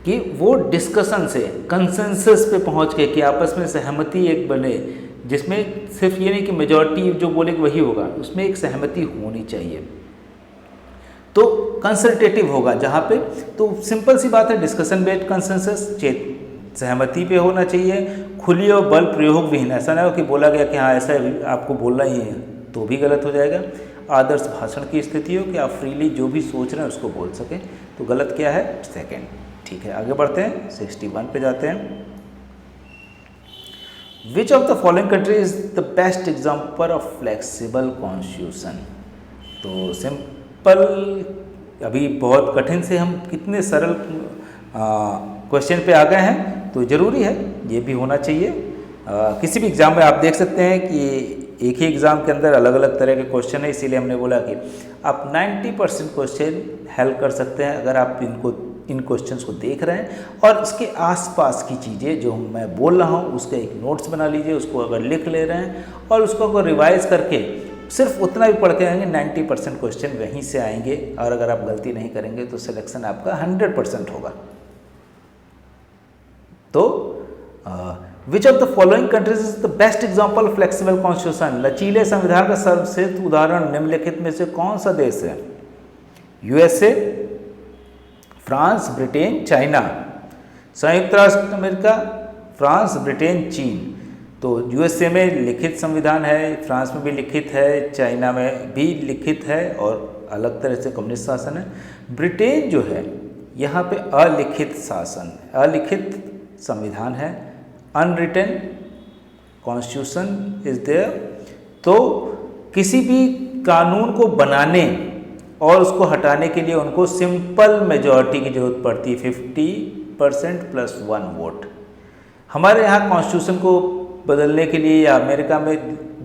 कि वो डिस्कशन से कंसेंसस पे पहुंच के, कि आपस में सहमति एक बने, जिसमें सिर्फ ये नहीं कि मेजॉरिटी जो बोलेगी वही होगा, उसमें एक सहमति होनी चाहिए। तो कंसल्टेटिव होगा जहाँ पे, तो सिंपल सी बात है, डिस्कशन बेस्ड कंसेंसस, सहमति पे होना चाहिए, खुली और बल प्रयोग विहीन, ऐसा ना हो कि बोला गया कि हाँ ऐसा आपको बोलना ही है तो भी गलत हो जाएगा। आदर्श भाषण की स्थिति हो कि आप फ्रीली जो भी सोच रहे हैं उसको बोल सकें, तो गलत क्या है, सेकंड। ठीक है, आगे बढ़ते हैं 61 पे जाते हैं। Which of the following country is the best example of flexible constitution. तो सिंपल, अभी बहुत कठिन से हम कितने सरल क्वेश्चन पे आ गए हैं, तो ज़रूरी है ये भी होना चाहिए। किसी भी एग्ज़ाम में आप देख सकते हैं कि एक ही एग्ज़ाम के अंदर अलग अलग तरह के क्वेश्चन है, इसीलिए हमने बोला कि आप 90% क्वेश्चन हल कर सकते हैं अगर आप इन क्वेश्चंस को देख रहे हैं, और इसके आसपास की चीज़ें जो मैं बोल रहा हूँ उसका एक नोट्स बना लीजिए, उसको अगर लिख ले रहे हैं और उसको अगर रिवाइज करके सिर्फ उतना भी पढ़ के आएंगे, 90% क्वेश्चन वहीं से आएंगे, और अगर आप गलती नहीं करेंगे तो सिलेक्शन आपका 100% होगा। तो which of the following countries is the best example flexible constitution. लचीले संविधान का सर्वश्रेष्ठ उदाहरण निम्नलिखित में से कौन सा देश है। USA, France, Britain, China. संयुक्त राष्ट्र अमेरिका, फ्रांस, ब्रिटेन, चीन। तो यूएसए में लिखित संविधान है, फ्रांस में भी लिखित है, चाइना में भी लिखित है और अलग तरह से कम्युनिस्ट शासन है। ब्रिटेन जो है यहाँ पे अलिखित शासन, अलिखित संविधान है, अनरिटन कॉन्स्टिट्यूशन इज देयर। तो किसी भी कानून को बनाने और उसको हटाने के लिए उनको सिंपल मेजॉरिटी की जरूरत पड़ती है, 50% + 1 वोट। हमारे यहाँ कॉन्स्टिट्यूशन को बदलने के लिए या अमेरिका में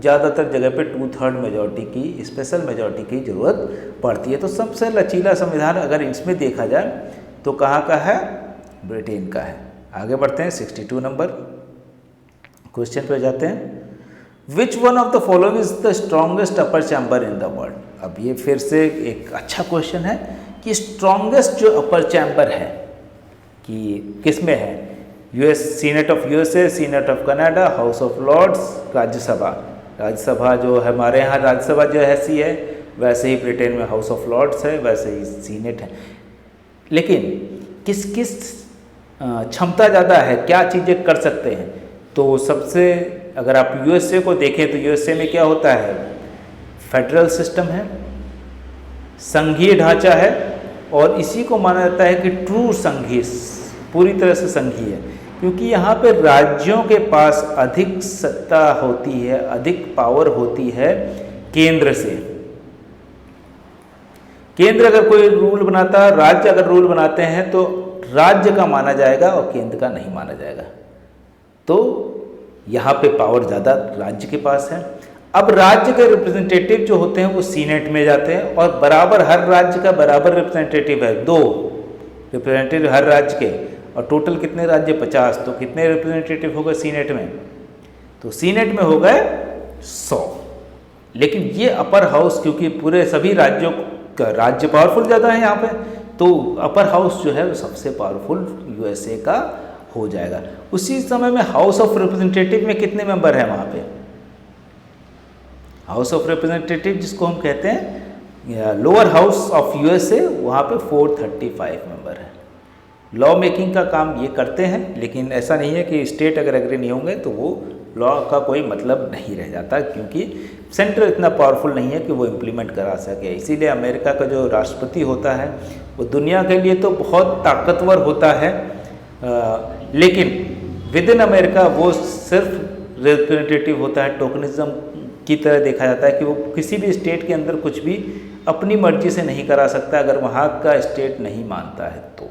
ज़्यादातर जगह पे 2/3 मेजॉरिटी की, स्पेशल मेजॉरिटी की ज़रूरत पड़ती है। तो सबसे लचीला संविधान अगर इसमें देखा जाए तो कहाँ का है, ब्रिटेन का है। आगे बढ़ते हैं 62 नंबर क्वेश्चन पे जाते हैं। Which one of the following is the strongest upper chamber in the world. अब ये फिर से एक अच्छा क्वेश्चन है कि स्ट्रॉन्गेस्ट जो अपर चैम्बर है कि किस में है। US, Senate of USA, Senate of Canada, House of Lords, Rajya Sabha. Rajya Sabha जो है हमारे यहाँ राज्यसभा जो ऐसी है, वैसे ही ब्रिटेन में हाउस ऑफ लॉर्ड्स है, वैसे ही सीनेट है। लेकिन किस किस क्षमता ज़्यादा है, क्या चीज़ें कर सकते हैं। तो सबसे अगर आप यूएसए को देखें तो यूएसए में क्या होता है, फेडरल सिस्टम है, संघीय ढांचा है, और इसी को माना जाता है कि ट्रू संघीय, पूरी तरह से संघीय है, क्योंकि यहाँ पे राज्यों के पास अधिक सत्ता होती है, अधिक पावर होती है केंद्र से। केंद्र अगर कोई रूल बनाता है, राज्य अगर रूल बनाते हैं तो राज्य का माना जाएगा और केंद्र का नहीं माना जाएगा। तो यहाँ पे पावर ज़्यादा राज्य के पास है। अब राज्य के रिप्रेजेंटेटिव जो होते हैं वो सीनेट में जाते हैं और बराबर हर राज्य का बराबर रिप्रेजेंटेटिव है, 2 रिप्रेजेंटेटिव हर राज्य के, और टोटल कितने राज्य 50, तो कितने रिप्रेजेंटेटिव हो गए सीनेट में, तो सीनेट में हो गए 100। लेकिन ये अपर हाउस, क्योंकि पूरे सभी राज्यों का राज्य पावरफुल ज़्यादा है यहाँ पे, तो अपर हाउस जो है वो सबसे पावरफुल यूएसए का हो जाएगा। उसी समय में हाउस ऑफ रिप्रेजेंटेटिव में कितने मेंबर हैं वहाँ पे, हाउस ऑफ रिप्रेजेंटेटिव जिसको हम कहते हैं लोअर हाउस ऑफ यूएसए, वहाँ पे 435 मेंबर है। लॉ मेकिंग का काम ये करते हैं, लेकिन ऐसा नहीं है कि स्टेट अगर एग्री नहीं होंगे तो वो लॉ का कोई मतलब नहीं रह जाता, क्योंकि सेंटर इतना पावरफुल नहीं है कि वो इम्प्लीमेंट करा सके। इसीलिए अमेरिका का जो राष्ट्रपति होता है वो दुनिया के लिए तो बहुत ताकतवर होता है, लेकिन विद इन अमेरिका वो सिर्फ रिप्रेजेंटेटिव होता है, टोकनिज्म की तरह देखा जाता है कि वो किसी भी स्टेट के अंदर कुछ भी अपनी मर्जी से नहीं करा सकता अगर वहाँ का स्टेट नहीं मानता है तो।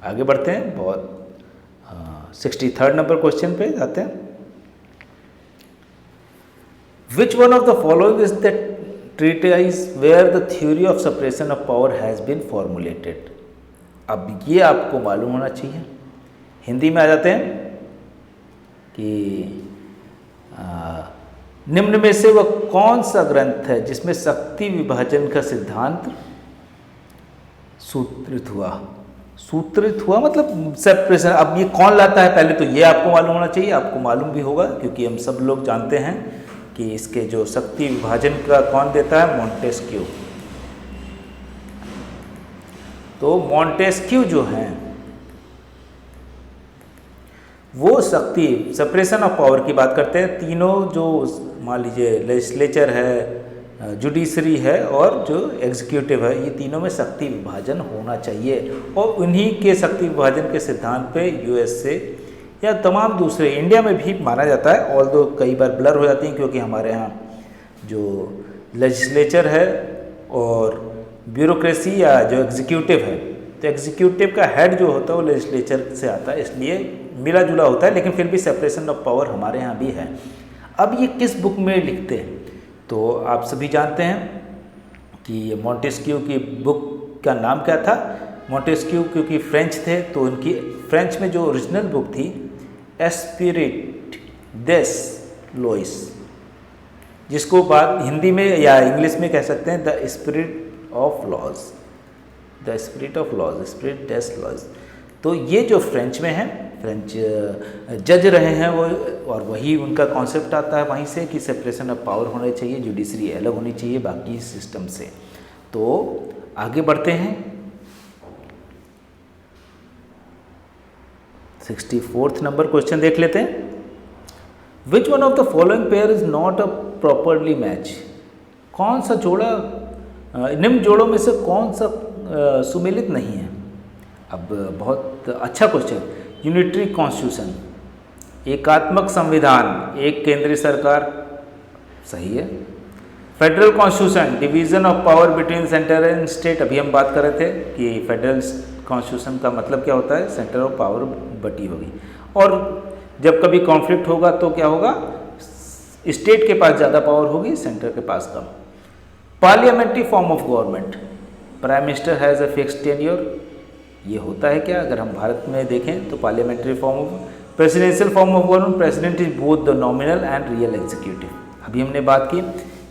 आगे बढ़ते हैं, बहुत 63rd नंबर क्वेश्चन पे जाते हैं। Which one of the following is the treatise where the theory of separation of power has been formulated. अब ये आपको मालूम होना चाहिए। हिंदी में आ जाते हैं कि निम्न में से वह कौन सा ग्रंथ है जिसमें शक्ति विभाजन का सिद्धांत सूत्रित हुआ मतलब सेपरेशन। अब ये कौन लाता है, पहले तो ये आपको मालूम होना चाहिए, आपको मालूम भी होगा क्योंकि हम सब लोग जानते हैं कि इसके जो शक्ति विभाजन का कौन देता है, मॉन्टेस्क्यू। तो मॉन्टेस्क्यू जो हैं वो शक्ति सेपरेशन ऑफ पावर की बात करते हैं। तीनों जो मान लीजिए लेजिस्लेचर है, जुडिशरी है और जो एग्जीक्यूटिव है, ये तीनों में शक्ति विभाजन होना चाहिए और उन्हीं के शक्ति विभाजन के सिद्धांत पे यूएसए या तमाम दूसरे इंडिया में भी माना जाता है। ऑल्दो कई बार ब्लर हो जाती हैं क्योंकि हमारे यहाँ जो लेजिस्लेचर है और ब्यूरोक्रेसी या जो एग्जीक्यूटिव है, तो एग्जीक्यूटिव का हेड जो होता है वो लेजिस्लेचर से आता है, इसलिए मिला जुला होता है, लेकिन फिर भी सेपरेशन ऑफ पावर हमारे यहाँ भी है। अब ये किस बुक में लिखते हैं, तो आप सभी जानते हैं कि मॉन्टेस्क्यू की बुक का नाम क्या था। मॉन्टेस्क्यू क्योंकि फ्रेंच थे तो उनकी फ्रेंच में जो ओरिजिनल बुक थी एस्पिरिट देस लॉइस, जिसको बात हिंदी में या इंग्लिश में कह सकते हैं the spirit of laws, the spirit of laws, spirit des laws. तो ये जो फ्रेंच में है, फ्रेंच जज रहे हैं वो, और वही उनका कॉन्सेप्ट आता है वहीं से कि सेपरेशन ऑफ पावर होना चाहिए, जुडिशरी अलग होनी चाहिए बाकी सिस्टम से। तो आगे बढ़ते हैं, 64th नंबर क्वेश्चन देख लेते हैं। Which one of the following pair is not a properly match. कौन सा जोड़ा निम्न जोड़ों में से कौन सा सुमेलित नहीं है। अब बहुत अच्छा क्वेश्चन। यूनिटरी कॉन्स्टिट्यूशन, एकात्मक संविधान, एक केंद्रीय सरकार, सही है। Federal constitution, division of power between centre and state, अभी हम बात कर रहे थे कि फेडरल कॉन्स्टिट्यूशन का मतलब क्या होता है, सेंटर ऑफ पावर बटी होगी, और जब कभी कॉन्फ्लिक्ट होगा तो क्या होगा, स्टेट के पास ज़्यादा पावर होगी, सेंटर के पास कम। Parliamentary form of government, prime minister has a fixed tenure, ये होता है क्या, अगर हम भारत में देखें तो parliamentary form of presidential form of government, president is both the nominal and real executive. अभी हमने बात की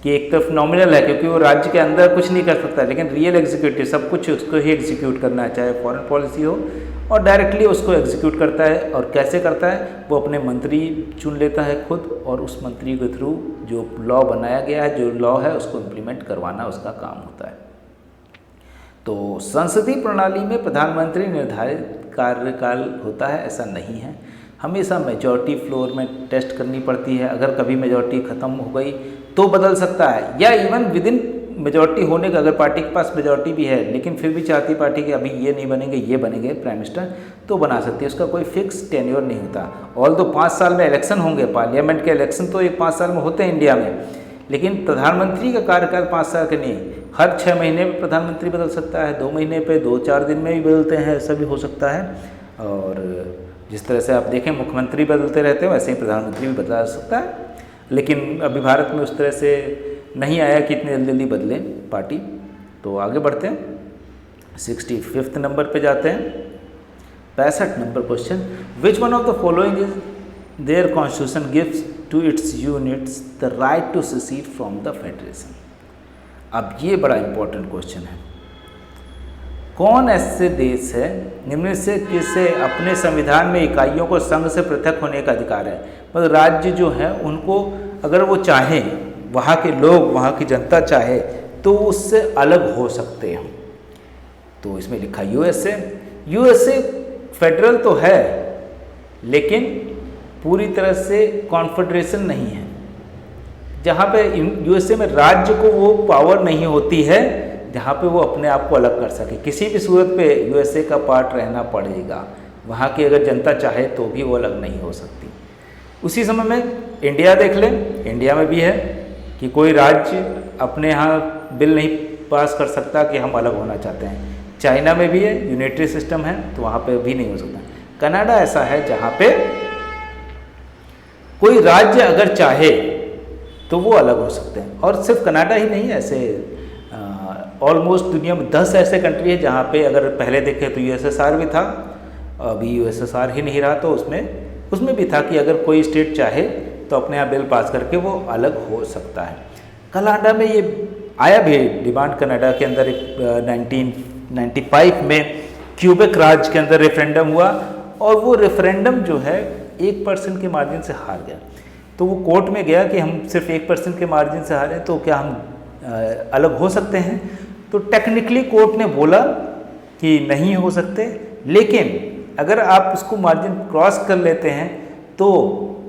कि एक तरफ नॉमिनल है क्योंकि वो राज्य के अंदर कुछ नहीं कर सकता, लेकिन रियल एग्जीक्यूटिव सब कुछ उसको ही एग्जीक्यूट करना है, चाहे फॉरेन पॉलिसी हो, और डायरेक्टली उसको एग्जीक्यूट करता है। और कैसे करता है, वो अपने मंत्री चुन लेता है खुद, और उस मंत्री के थ्रू जो लॉ बनाया गया है, जो लॉ है उसको इम्प्लीमेंट करवाना उसका काम होता है। तो संसदीय प्रणाली में प्रधानमंत्री निर्धारित कार्यकाल होता है, ऐसा नहीं है। हमेशा मेजॉरिटी फ्लोर में टेस्ट करनी पड़ती है, अगर कभी मेजॉरिटी ख़त्म हो गई तो बदल सकता है, या इवन विद इन मेजॉरिटी होने का, अगर पार्टी के पास मेजॉरिटी भी है लेकिन फिर भी चाहती पार्टी कि अभी ये नहीं बनेंगे, ये बनेंगे प्राइम मिनिस्टर, तो बना सकती है। उसका कोई फिक्स टेन्योर नहीं होता। ऑल दो 5 साल में इलेक्शन होंगे, पार्लियामेंट के इलेक्शन तो 5 साल में होते हैं इंडिया में, लेकिन प्रधानमंत्री का कार्यकाल 5 साल के नहीं। हर 6 महीने में प्रधानमंत्री बदल सकता है, 2 महीने पे, 2-4 दिन में भी बदलते हैं, ऐसा भी हो सकता है। और जिस तरह से आप देखें मुख्यमंत्री बदलते रहते हैं, वैसे ही प्रधानमंत्री भी बदला जा सकता है। लेकिन अभी भारत में उस तरह से नहीं आया कि इतनी जल्दी बदले पार्टी। तो आगे बढ़ते हैं, 65 नंबर पे जाते हैं। 65 number question, which one of the following is there constitution gives to its units the right to secede from the federation. अब ये बड़ा इंपॉर्टेंट क्वेश्चन है। कौन ऐसे देश है निम्न से किसे अपने संविधान में इकाइयों को संघ से पृथक होने का अधिकार है? मतलब राज्य जो है उनको अगर वो चाहें, वहाँ के लोग, वहाँ की जनता चाहे तो उससे अलग हो सकते हैं। तो इसमें लिखा यूएसए। यूएसए फेडरल तो है लेकिन पूरी तरह से कॉन्फेडरेशन नहीं है। जहाँ पे यूएसए में राज्य को वो पावर नहीं होती है जहाँ पे वो अपने आप को अलग कर सके। किसी भी सूरत पे यूएसए का पार्ट रहना पड़ेगा। वहाँ की अगर जनता चाहे तो भी वो अलग नहीं हो सकती। उसी समय में इंडिया देख लें, इंडिया में भी है कि कोई राज्य अपने यहाँ बिल नहीं पास कर सकता कि हम अलग होना चाहते हैं। चाइना में भी है, यूनिटरी सिस्टम है, तो वहाँ पे भी नहीं हो सकता। कनाडा ऐसा है जहाँ पे कोई राज्य अगर चाहे तो वो अलग हो सकते हैं। और सिर्फ कनाडा ही नहीं, ऐसे ऑलमोस्ट दुनिया में 10 ऐसे कंट्री है जहाँ पे अगर पहले देखें तो यूएसएसआर भी था, अभी यूएसएसआर ही नहीं रहा, तो उसमें भी था कि अगर कोई स्टेट चाहे तो अपने यहाँ बिल पास करके वो अलग हो सकता है। कनाडा में ये आया भी डिमांड। कनाडा के अंदर 1995 में क्यूबेक राज्य के अंदर रेफरेंडम हुआ और वो रेफरेंडम जो है 1% के मार्जिन से हार गया। तो वो कोर्ट में गया कि हम सिर्फ 1% के मार्जिन से हारे तो क्या हम अलग हो सकते हैं? तो टेक्निकली कोर्ट ने बोला कि नहीं हो सकते, लेकिन अगर आप उसको मार्जिन क्रॉस कर लेते हैं तो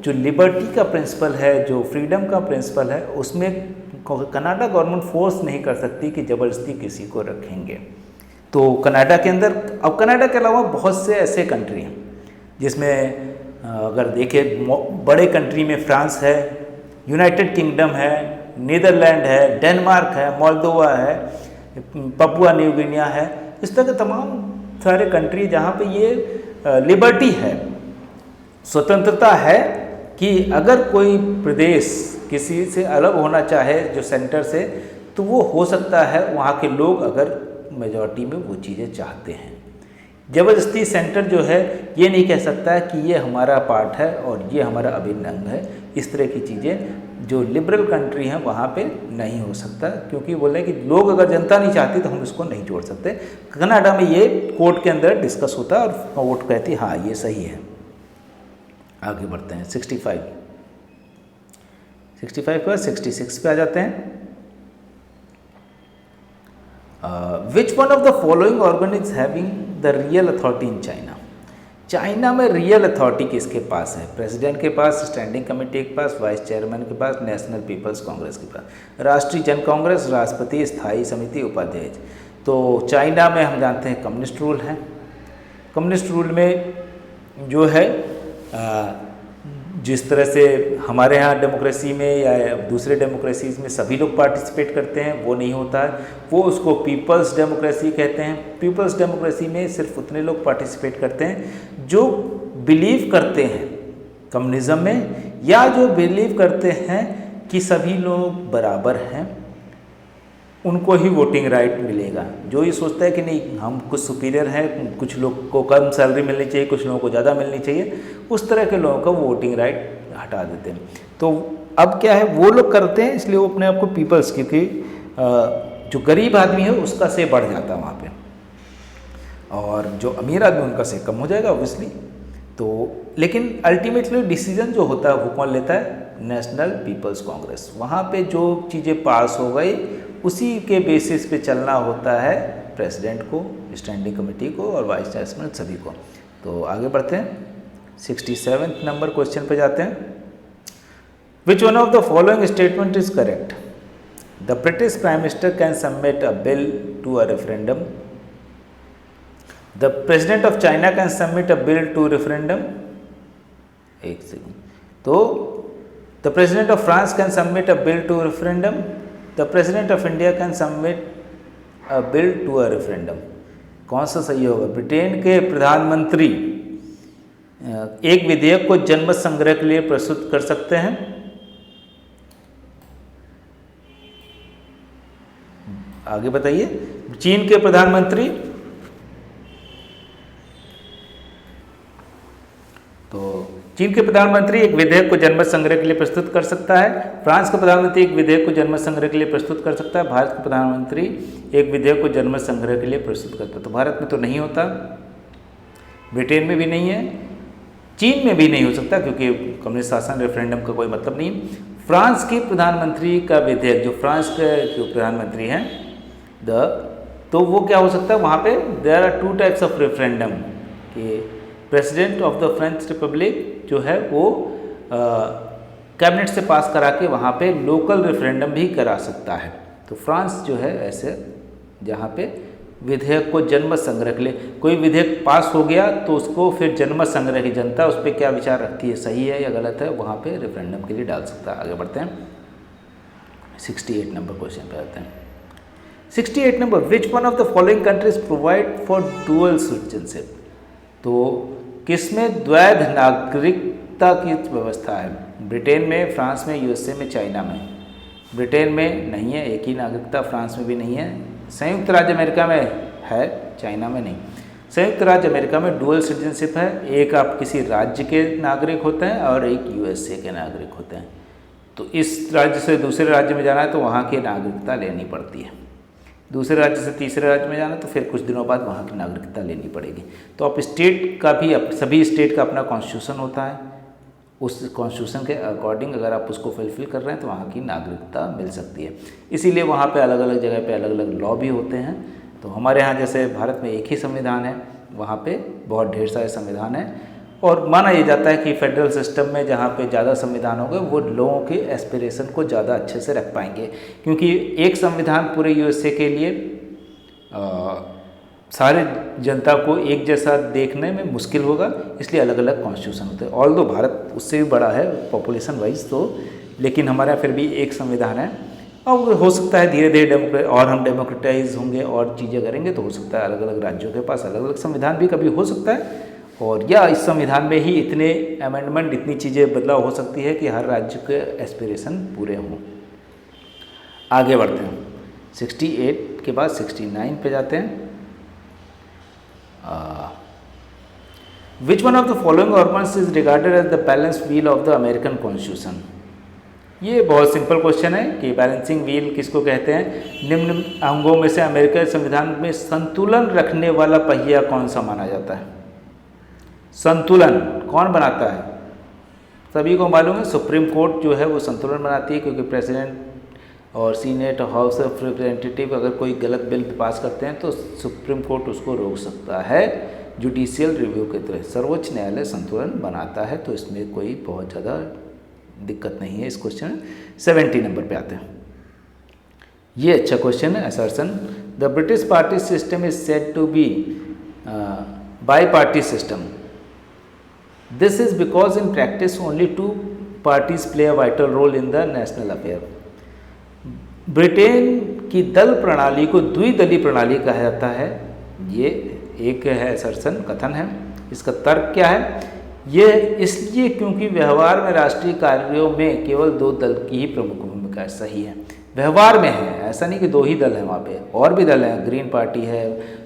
जो लिबर्टी का प्रिंसिपल है, जो फ्रीडम का प्रिंसिपल है, उसमें कनाडा गवर्नमेंट फोर्स नहीं कर सकती कि ज़बरदस्ती किसी को रखेंगे। तो कनाडा के अंदर, अब कनाडा के अलावा बहुत से ऐसे कंट्री हैं जिसमें अगर देखें बड़े कंट्री में फ्रांस है, यूनाइटेड किंगडम है, नीदरलैंड है, डेनमार्क है, मोल्दोवा है, पपुआ न्यू गिनिया है। इस तरह के तमाम सारे कंट्री जहाँ पे ये लिबर्टी है, स्वतंत्रता है कि अगर कोई प्रदेश किसी से अलग होना चाहे जो सेंटर से, तो वो हो सकता है वहाँ के लोग अगर मेजॉरिटी में वो चीज़ें चाहते हैं। ज़बरदस्ती सेंटर जो है ये नहीं कह सकता है कि ये हमारा पार्ट है और ये हमारा अभिन्न अंग है। इस तरह की चीज़ें जो लिबरल कंट्री हैं वहाँ पे नहीं हो सकता, क्योंकि बोले कि लोग अगर जनता नहीं चाहती तो हम इसको नहीं जोड़ सकते। कनाडा में ये कोर्ट के अंदर डिस्कस होता है और कोर्ट कहती हाँ ये सही है। आगे बढ़ते हैं 65 के बाद 66 पे आ जाते हैं। Which one of the following organ is having the real authority in China? China में रियल अथॉरिटी किसके पास है? प्रेसिडेंट के पास, स्टैंडिंग कमेटी के पास, वाइस चेयरमैन के पास, नेशनल पीपल्स कांग्रेस के पास, राष्ट्रीय जन कांग्रेस, राष्ट्रपति, स्थायी समिति, उपाध्यक्ष। तो चाइना में हम जानते हैं कम्युनिस्ट रूल है। कम्युनिस्ट रूल में जो है जिस तरह से हमारे यहाँ डेमोक्रेसी में या दूसरे डेमोक्रेसीज में सभी लोग पार्टिसिपेट करते हैं, वो नहीं होता है। वो उसको पीपल्स डेमोक्रेसी कहते हैं। पीपल्स डेमोक्रेसी में सिर्फ उतने लोग पार्टिसिपेट करते हैं जो बिलीव करते हैं कम्युनिज्म में, या जो बिलीव करते हैं कि सभी लोग बराबर हैं, उनको ही वोटिंग राइट मिलेगा। जो ये सोचता है कि नहीं हम कुछ सुपीरियर हैं, कुछ लोग को कम सैलरी मिलनी चाहिए, कुछ लोगों को ज़्यादा मिलनी चाहिए, उस तरह के लोगों का वोटिंग राइट हटा देते हैं। तो अब क्या है, वो लोग करते हैं इसलिए वो अपने आप को पीपल्स, क्योंकि जो गरीब आदमी है उसका से बढ़ जाता है वहाँ पे, और जो अमीर आदमी उनका से कम हो जाएगा ऑब्वियसली। तो लेकिन अल्टीमेटली डिसीजन जो होता है वो कौन लेता है? National People's Congress. वहाँ पे जो चीज़ें पास हो गई उसी के बेसिस पे चलना होता है प्रेसिडेंट को, स्टैंडिंग कमेटी को और वाइस चेयरमैन सभी को। तो आगे बढ़ते हैं 67 नंबर क्वेश्चन पे जाते हैं। Which one of the following statement is correct? The British prime minister can submit a bill to a referendum, the president of China can submit a bill to referendum, एक second, तो the president of France can submit a bill to referendum, the president of India can submit a bill to a referendum. कौन सा सही होगा? Britain के प्रधानमंत्री एक विधेयक को जनमत संग्रह के लिए प्रस्तुत कर सकते हैं, आगे बताइए। चीन के प्रधानमंत्री, तो चीन के प्रधानमंत्री एक विधेयक को जनमत संग्रह के लिए प्रस्तुत कर सकता है, फ्रांस का प्रधानमंत्री एक विधेयक को जनमत संग्रह के लिए प्रस्तुत कर सकता है, भारत का प्रधानमंत्री एक विधेयक को जनमत संग्रह के लिए प्रस्तुत करता है। तो भारत में तो नहीं होता, ब्रिटेन में भी नहीं है, चीन में भी नहीं हो सकता क्योंकि कम्युनिस्ट शासन रेफरेंडम का कोई मतलब नहीं। फ्रांस के प्रधानमंत्री का विधेयक, जो फ्रांस के जो प्रधानमंत्री हैं तो वो क्या हो सकता है, वहाँ पे there are two types of referendum, कि president of the French republic जो है वो कैबिनेट से पास करा के वहाँ पे लोकल रेफरेंडम भी करा सकता है। तो फ्रांस जो है ऐसे जहाँ पे विधेयक को जनमत संग्रह के लिए, कोई विधेयक पास हो गया तो उसको फिर जनमत संग्रह की जनता उस पर क्या विचार रखती है, सही है या गलत है, वहाँ पे रेफरेंडम के लिए डाल सकता है। आगे बढ़ते हैं, 68 नंबर क्वेश्चन पे आते हैं। 68 number, which one of the following countries provide for dual citizenship, तो किसमें द्वैध नागरिकता की व्यवस्था है? ब्रिटेन में, फ्रांस में, यूएसए में, चाइना में। ब्रिटेन में नहीं है, एक ही नागरिकता, फ्रांस में भी नहीं है, संयुक्त राज्य अमेरिका में है, चाइना में नहीं। संयुक्त राज्य अमेरिका में डुअल सिटीजनशिप है, एक आप किसी राज्य के नागरिक होते हैं और एक यूएसए के नागरिक होते हैं। तो इस राज्य से दूसरे राज्य में जाना है तो वहाँ की नागरिकता लेनी पड़ती है, दूसरे राज्य से तीसरे राज्य में जाना तो फिर कुछ दिनों बाद वहाँ की नागरिकता लेनी पड़ेगी। तो आप स्टेट का भी, सभी स्टेट का अपना कॉन्स्टिट्यूशन होता है, उस कॉन्स्टिट्यूशन के अकॉर्डिंग अगर आप उसको फुलफिल कर रहे हैं तो वहाँ की नागरिकता मिल सकती है। इसीलिए वहाँ पे अलग अलग जगह पे अलग अलग लॉ भी होते हैं। तो हमारे यहाँ जैसे भारत में एक ही संविधान है, वहाँ पे बहुत ढेर सारे संविधान हैं, और माना ये जाता है कि फेडरल सिस्टम में जहाँ पे ज़्यादा संविधान होंगे वो लोगों के एस्पिरेशन को ज़्यादा अच्छे से रख पाएंगे, क्योंकि एक संविधान पूरे यूएसए के लिए सारे जनता को एक जैसा देखने में मुश्किल होगा, इसलिए अलग अलग कॉन्स्टिट्यूशन होते हैं। ऑल्दो भारत उससे भी बड़ा है पॉपुलेशन वाइज तो, लेकिन हमारा फिर भी एक संविधान है। और हो सकता है धीरे धीरे और हम डेमोक्रेटाइज होंगे और चीज़ें करेंगे तो हो सकता है अलग अलग राज्यों के पास अलग अलग संविधान भी कभी हो सकता है, और या इस संविधान में ही इतने अमेंडमेंट, इतनी चीज़ें बदलाव हो सकती है कि हर राज्य के एस्पिरेशन पूरे हों। आगे बढ़ते हैं, 68 के बाद 69 पे जाते हैं। Which one of the following organs is regarded as the balance wheel of the American constitution. ये बहुत सिंपल क्वेश्चन है कि बैलेंसिंग व्हील किसको कहते हैं। निम्न अंगों में से अमेरिकन संविधान में संतुलन रखने वाला पहिया कौन सा माना जाता है? संतुलन कौन बनाता है? सभी को मालूम है, सुप्रीम कोर्ट जो है वो संतुलन बनाती है, क्योंकि प्रेसिडेंट और सीनेट और हाउस ऑफ रिप्रेजेंटेटिव अगर कोई गलत बिल पास करते हैं तो सुप्रीम कोर्ट उसको रोक सकता है जुडिशियल रिव्यू के तरह। सर्वोच्च न्यायालय संतुलन बनाता है, तो इसमें कोई बहुत ज़्यादा दिक्कत नहीं है। इस क्वेश्चन 70 नंबर पे आते हैं। ये अच्छा क्वेश्चन है। Assertion, the British party system is said to be bi party system. This is because in practice only 2 parties play a vital role in the national affair. Britain की दल प्रणाली को द्विदलीय प्रणाली कहा जाता है। ये एक है असर्शन, कथन है। इसका तर्क क्या है? ये इसलिए क्योंकि व्यवहार में राष्ट्रीय कार्यों में केवल 2 दल की ही प्रमुख भूमिका है। सही है, व्यवहार में है, ऐसा नहीं कि 2 ही दल हैं, वहाँ पे और भी दल हैं, ग्रीन पार्टी है,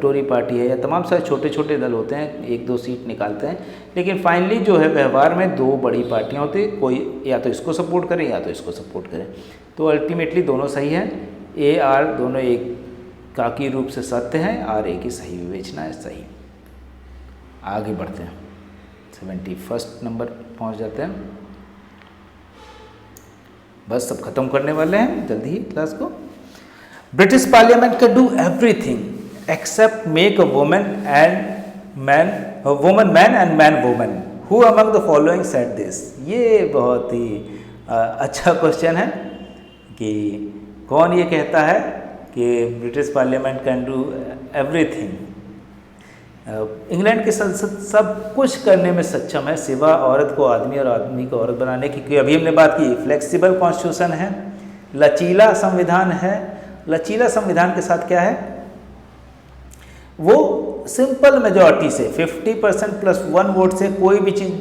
टोरी पार्टी है, या तमाम सारे छोटे छोटे दल होते हैं, 1-2 सीट निकालते हैं, लेकिन फाइनली जो है व्यवहार में 2 बड़ी पार्टियाँ होती हैं, कोई या तो इसको सपोर्ट करे या तो इसको सपोर्ट करे। तो अल्टीमेटली दोनों सही हैं। ए आर दोनों एक काकी रूप से सत्य हैं, आर ए की सही विवेचना है, सही। आगे बढ़ते हैं, 71 नंबर पहुँच जाते हैं। बस सब खत्म करने वाले हैं जल्दी ही क्लास को। British parliament can do everything except make a woman man and man woman. Who among the following said this? ये बहुत ही अच्छा क्वेश्चन है। कि कौन ये कहता है कि British parliament can do everything. England की संसद सब कुछ करने में सक्षम है सिवा औरत को आदमी और आदमी को औरत बनाने की, क्योंकि अभी हमने बात की फ्लेक्सिबल कॉन्स्टिट्यूशन है, लचीला संविधान है। लचीला संविधान के साथ क्या है, वो सिंपल मेजॉरिटी से 50% + 1 वोट से कोई भी चीज़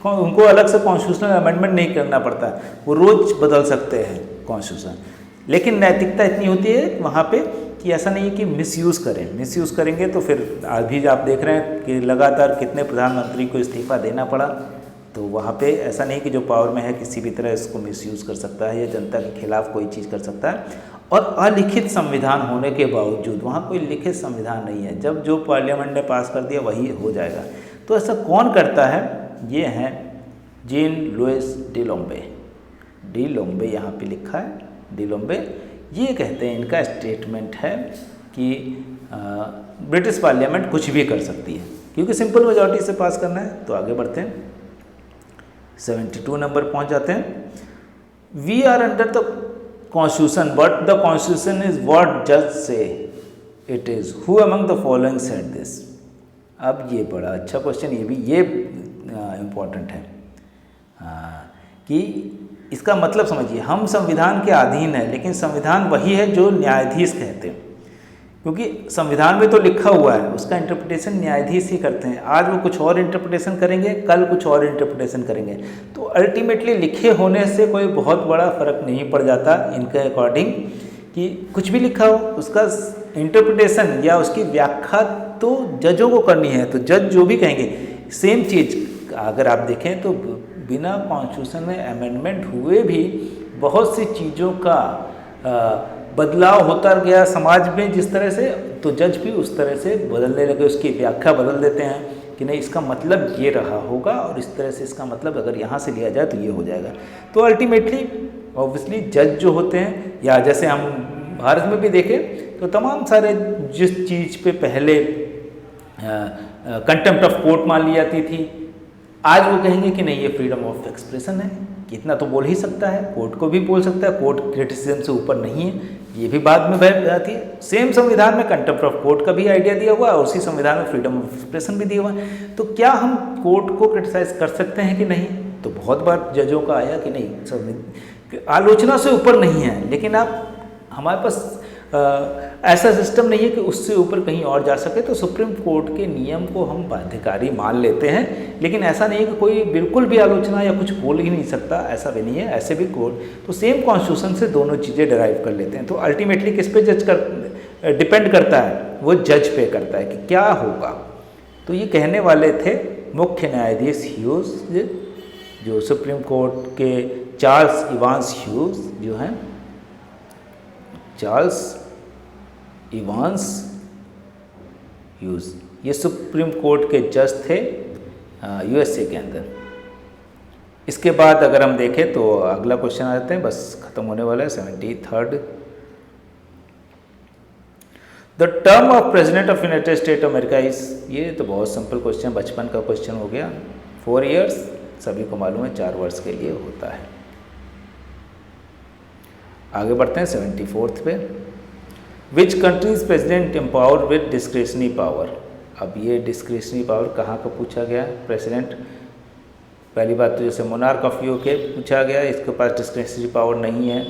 उनको अलग से कॉन्स्टिट्यूशनल अमेंडमेंट नहीं करना पड़ता, वो रोज बदल सकते हैं कॉन्स्टिट्यूशन। लेकिन नैतिकता इतनी होती है वहाँ पे कि ऐसा नहीं है कि मिसयूज़ करें। मिसयूज़ करेंगे तो फिर अभी आप देख रहे हैं कि लगातार कितने प्रधानमंत्री को इस्तीफा देना पड़ा। तो वहाँ पे ऐसा नहीं कि जो पावर में है किसी भी तरह इसको मिसयूज़ कर सकता है या जनता के खिलाफ कोई चीज़ कर सकता है। और अलिखित संविधान होने के बावजूद वहाँ कोई लिखित संविधान नहीं है, जब जो पार्लियामेंट ने पास कर दिया वही हो जाएगा। तो ऐसा कौन करता है, ये हैं जीन लुइस डी लोम्बे। डी लोम्बे यहाँ पे लिखा है, डी लोम्बे ये कहते हैं, इनका स्टेटमेंट है कि ब्रिटिश पार्लियामेंट कुछ भी कर सकती है क्योंकि सिंपल मेजॉरिटी से पास करना है। तो आगे बढ़ते हैं, 72 नंबर पहुँच जाते हैं। We are under the constitution but the constitution is what जज say it is, who among the following said this. अब ये बड़ा अच्छा क्वेश्चन, ये इम्पॉर्टेंट है कि इसका मतलब समझिए, हम संविधान के अधीन है लेकिन संविधान वही है जो न्यायाधीश कहते हैं, क्योंकि संविधान में तो लिखा हुआ है, उसका इंटरप्रिटेशन न्यायाधीश ही करते हैं। आज वो कुछ और इंटरप्रिटेशन करेंगे, कल कुछ और इंटरप्रिटेशन करेंगे। तो अल्टीमेटली लिखे होने से कोई बहुत बड़ा फर्क नहीं पड़ जाता इनके अकॉर्डिंग, कि कुछ भी लिखा हो उसका इंटरप्रिटेशन या उसकी व्याख्या तो जजों को करनी है। तो जज जो भी कहेंगे, सेम चीज़ अगर आप देखें तो बिना कॉन्स्टिट्यूशन में अमेंडमेंट हुए भी बहुत सी चीज़ों का बदलाव होता गया समाज में जिस तरह से, तो जज भी उस तरह से बदलने लगे, उसकी व्याख्या बदल देते हैं कि नहीं इसका मतलब ये रहा होगा और इस तरह से इसका मतलब अगर यहाँ से लिया जाए तो ये हो जाएगा। तो अल्टीमेटली ऑब्वियसली जज जो होते हैं, या जैसे हम भारत में भी देखें तो तमाम सारे जिस चीज़ पे पहले कंटेम्प्ट ऑफ कोर्ट मान ली जाती थी, आज वो कहेंगे कि नहीं ये फ्रीडम ऑफ एक्सप्रेशन है, इतना तो बोल ही सकता है, कोर्ट को भी बोल सकता है, कोर्ट क्रिटिसिज्म से ऊपर नहीं है, ये भी बाद में बैठ जाती है। सेम संविधान में कंटेम्प्ट ऑफ कोर्ट का भी आइडिया दिया हुआ है और उसी संविधान में फ्रीडम ऑफ एक्सप्रेशन भी दिया हुआ है। तो क्या हम कोर्ट को क्रिटिसाइज कर सकते हैं कि नहीं? तो बहुत बार जजों का आया कि नहीं, आलोचना से ऊपर नहीं है, लेकिन आप हमारे पास ऐसा सिस्टम नहीं है कि उससे ऊपर कहीं और जा सके, तो सुप्रीम कोर्ट के नियम को हम बाध्यकारी मान लेते हैं। लेकिन ऐसा नहीं है कि कोई बिल्कुल भी आलोचना या कुछ बोल ही नहीं सकता, ऐसा भी नहीं है। ऐसे भी कोर्ट तो सेम कॉन्स्टिट्यूशन से दोनों चीज़ें डिराइव कर लेते हैं। तो अल्टीमेटली किस पे डिपेंड करता है, वो जज पे करता है कि क्या होगा। तो ये कहने वाले थे मुख्य न्यायाधीश ह्यूज, जो सुप्रीम कोर्ट के चार्ल्स इवांस ह्यूज जो हैं, चार्ल्स इवांस ह्यूज, ये सुप्रीम कोर्ट के जज थे यूएसए के अंदर। इसके बाद अगर हम देखें तो अगला क्वेश्चन आ जाते हैं, बस खत्म होने वाला है, 73rd। The term of president of United state America is, ये तो बहुत सिंपल क्वेश्चन, बचपन का क्वेश्चन हो गया। 4 years, सभी को मालूम है 4 वर्ष के लिए होता है। आगे बढ़ते हैं 74th पे। Which countries president empower with discretionary power. अब ये डिस्क्रिशनरी पावर कहाँ का पूछा गया? प्रेसिडेंट, पहली बात तो जैसे मोनार्क ऑफ यूके पूछा गया, इसके पास डिस्क्रिशनरी पावर नहीं है।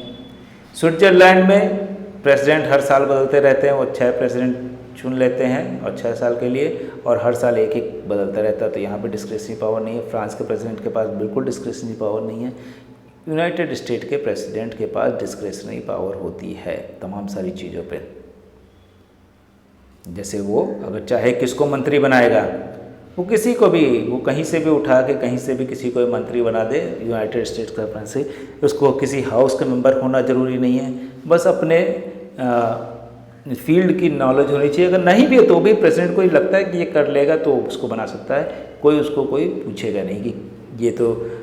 स्विट्जरलैंड में प्रेसिडेंट हर साल बदलते रहते हैं, वो 6 प्रेसिडेंट चुन लेते हैं और 6 साल के लिए, और हर साल एक एक बदलता रहता है, तो यहाँ पे डिस्क्रिशनरी पावर नहीं है। फ्रांस के प्रेसिडेंट के पास बिल्कुल डिस्क्रिशनरी पावर नहीं है। यूनाइटेड स्टेट के प्रेसिडेंट के पास डिस्क्रिशनरी पावर होती है तमाम सारी चीज़ों पे। जैसे वो अगर चाहे किसको मंत्री बनाएगा, वो किसी को भी, वो कहीं से भी उठा के कहीं से भी किसी को मंत्री बना दे यूनाइटेड स्टेट्स का प्रेसिडेंट से। उसको किसी हाउस का मेंबर होना ज़रूरी नहीं है, बस अपने फील्ड की नॉलेज होनी चाहिए। अगर नहीं भी है तो भी प्रेसिडेंट को ही लगता है कि ये कर लेगा तो उसको बना सकता है, कोई उसको कोई पूछेगा नहीं कि ये तो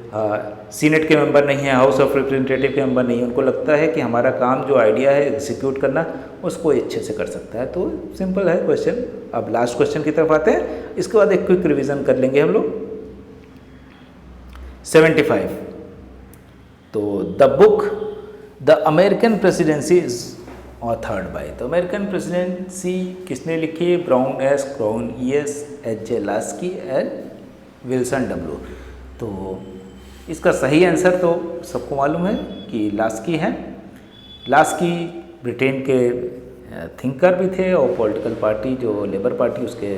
सीनेट के मेंबर नहीं है, हाउस ऑफ रिप्रेजेंटेटिव के मेंबर नहीं है। उनको लगता है कि हमारा काम जो आइडिया है एग्जीक्यूट करना, उसको अच्छे से कर सकता है। तो सिंपल है क्वेश्चन। अब लास्ट क्वेश्चन की तरफ आते हैं, इसके बाद एक क्विक रिवीजन कर लेंगे हम लोग। 75, तो the book the American presidency is authored bye. तो अमेरिकन प्रेसिडेंसी किसने लिखी है? Brown S, crown E S, H J Laski and Wilson W. तो इसका सही आंसर तो सबको मालूम है कि लास्की है। लास्की ब्रिटेन के थिंकर भी थे और पॉलिटिकल पार्टी जो लेबर पार्टी उसके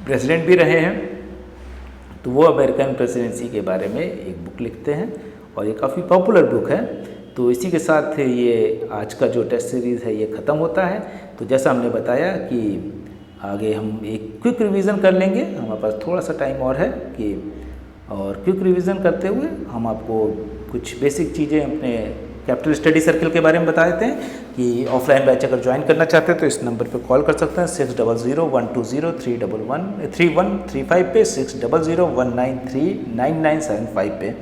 प्रेसिडेंट भी रहे हैं। तो वो अमेरिकन प्रेसिडेंसी के बारे में एक बुक लिखते हैं और ये काफ़ी पॉपुलर बुक है। तो इसी के साथ ये आज का जो टेस्ट सीरीज़ है ये ख़त्म होता है। तो जैसा हमने बताया कि आगे हम एक क्विक रिवीजन कर लेंगे, हमारे पास थोड़ा सा टाइम और है कि और क्विक रिवीजन करते हुए हम आपको कुछ बेसिक चीज़ें अपने कैपिटल स्टडी सर्कल के बारे में बता देते हैं कि ऑफलाइन बैच अगर ज्वाइन करना चाहते हैं तो इस नंबर पे कॉल कर सकते हैं 6001203135 पे, 6001939975 पे।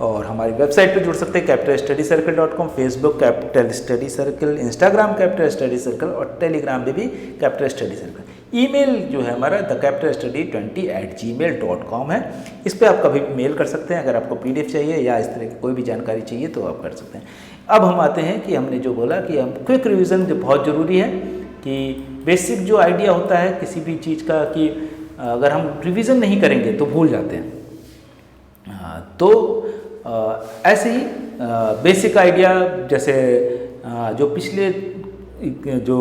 और हमारी वेबसाइट पे जुड़ सकते हैं capitalstudycircle.com, Facebook capital study circle, Instagram capital study circle और टेलीग्राम पे भी कैपिटल स्टडी सर्कल। ईमेल जो है हमारा thecapitalstudy20@gmail.com है। इस पर आप कभी भी मेल कर सकते हैं अगर आपको PDF चाहिए या इस तरह की कोई भी जानकारी चाहिए तो आप कर सकते हैं। अब हम आते हैं कि हमने जो बोला कि हम क्विक रिवीजन जो बहुत ज़रूरी है कि बेसिक जो आइडिया होता है किसी भी चीज़ का कि अगर हम रिवीजन नहीं करेंगे तो भूल जाते हैं। तो ऐसे ही बेसिक आइडिया जैसे जो पिछले जो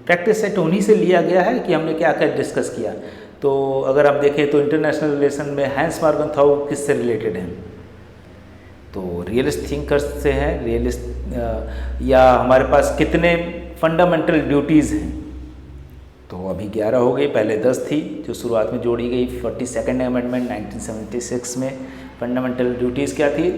प्रैक्टिस सेट उन्हीं से लिया गया है कि हमने क्या क्या डिस्कस किया। तो अगर आप देखें तो इंटरनेशनल रिलेशन में हैंस मॉर्गनथाउ किससे रिलेटेड हैं? तो रियलिस्ट थिंकर्स से हैं। रियलिस्ट या हमारे पास कितने फंडामेंटल ड्यूटीज़ हैं? तो अभी 11 हो गई, पहले 10 थी जो शुरुआत में जोड़ी गई 42nd अमेंडमेंट 1976 में। फंडामेंटल ड्यूटीज़ क्या थी?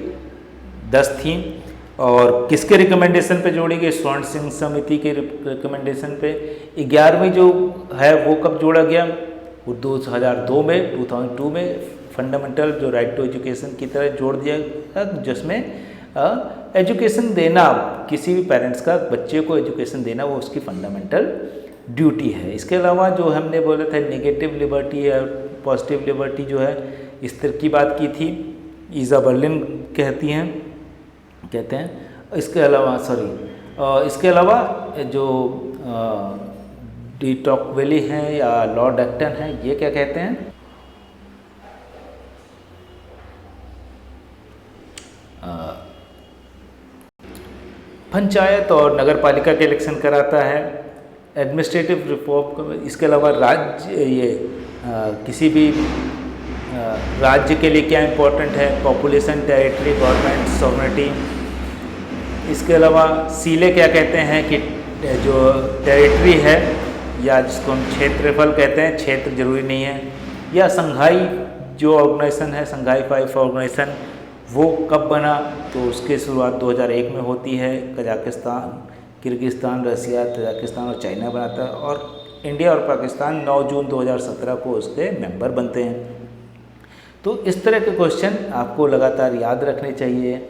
10 थी। और किसके रिकमेंडेशन पे जोड़ी गई? स्वर्ण सिंह समिति के रिकमेंडेशन पे। 11वीं जो है वो कब जोड़ा गया? वो 2002 में फंडामेंटल जो राइट टू एजुकेशन की तरह जोड़ दिया गया, जिसमें एजुकेशन देना किसी भी पेरेंट्स का बच्चे को एजुकेशन देना वो उसकी फंडामेंटल ड्यूटी है। इसके अलावा जो हमने बोला था नेगेटिव लिबर्टी या पॉजिटिव लिबर्टी जो है इस तरह की बात की थी, ईजा बर्लिन कहते हैं। इसके अलावा जो डी टॉकवेली हैं या लॉर्ड एक्टन हैं, ये क्या कहते हैं? पंचायत और नगर पालिका के इलेक्शन कराता है। एडमिनिस्ट्रेटिव रिफॉर्म, इसके अलावा किसी भी राज्य के लिए क्या इम्पोर्टेंट है? Population, territory, government, sovereignty. इसके अलावा सीले क्या कहते हैं कि जो टेरिटरी है या जिसको हम क्षेत्रफल कहते हैं, क्षेत्र जरूरी नहीं है। या संघाई जो ऑर्गेनाइजेशन है, संघाई 5 ऑर्गेनाइजेशन, वो कब बना? तो उसकी शुरुआत 2001 में होती है। कजाकिस्तान, किर्गिस्तान, रसिया, तजाकिस्तान और चाइना बनाता है और इंडिया और पाकिस्तान 9 जून 2017 को उसके मेंबर बनते हैं। तो इस तरह के क्वेश्चन आपको लगातार याद रखने चाहिए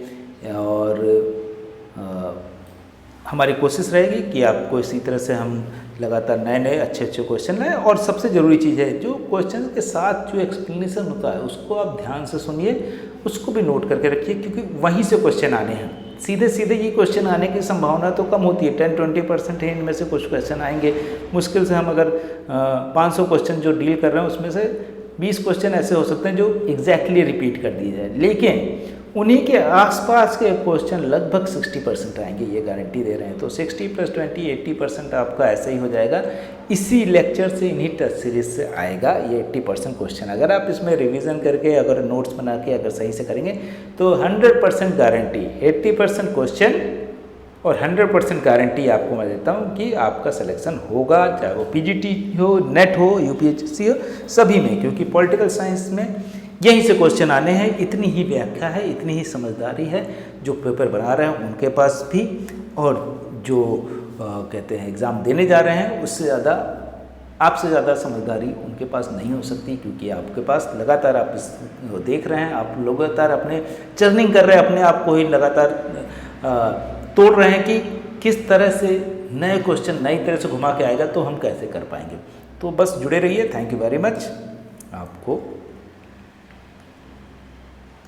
और हमारी कोशिश रहेगी कि आपको इसी तरह से हम लगातार नए अच्छे क्वेश्चन लाएं। और सबसे ज़रूरी चीज़ है जो क्वेश्चन के साथ जो एक्सप्लेनेशन होता है उसको आप ध्यान से सुनिए, उसको भी नोट करके रखिए, क्योंकि वहीं से क्वेश्चन आने हैं। सीधे ये क्वेश्चन आने की संभावना तो कम होती है, 10-20% है, इनमें से कुछ क्वेश्चन आएंगे। मुश्किल से हम अगर 500 क्वेश्चन जो डील कर रहे हैं उसमें से 20 क्वेश्चन ऐसे हो सकते हैं जो एग्जैक्टली रिपीट कर दिए जाए, लेकिन उन्हीं के आसपास के क्वेश्चन लगभग 60% आएंगे, ये गारंटी दे रहे हैं। तो 60 + 20 80% आपका ऐसे ही हो जाएगा। इसी लेक्चर से, इन्हीं टेस्ट सीरीज से आएगा ये 80% क्वेश्चन। अगर आप इसमें रिवीजन करके अगर नोट्स बना के अगर सही से करेंगे तो 100% गारंटी, 80% क्वेश्चन और 100% गारंटी आपको मैं देता हूँ कि आपका सिलेक्शन होगा, चाहे वो PGT हो, नेट हो, UPSC हो, सभी में। क्योंकि पॉलिटिकल साइंस में यहीं से क्वेश्चन आने हैं, इतनी ही व्याख्या है, इतनी ही समझदारी है जो पेपर बना रहे हैं उनके पास भी, और जो कहते हैं एग्ज़ाम देने जा रहे हैं उससे ज़्यादा, आपसे ज़्यादा समझदारी उनके पास नहीं हो सकती। क्योंकि आपके पास लगातार आप इसको देख रहे हैं, आप लगातार अपने चर्निंग कर रहे हैं, अपने आप को ही लगातार तोड़ रहे हैं कि किस तरह से नए क्वेश्चन नई तरह से घुमा के आएगा तो हम कैसे कर पाएंगे। तो बस जुड़े रहिए। Thank you very much. आपको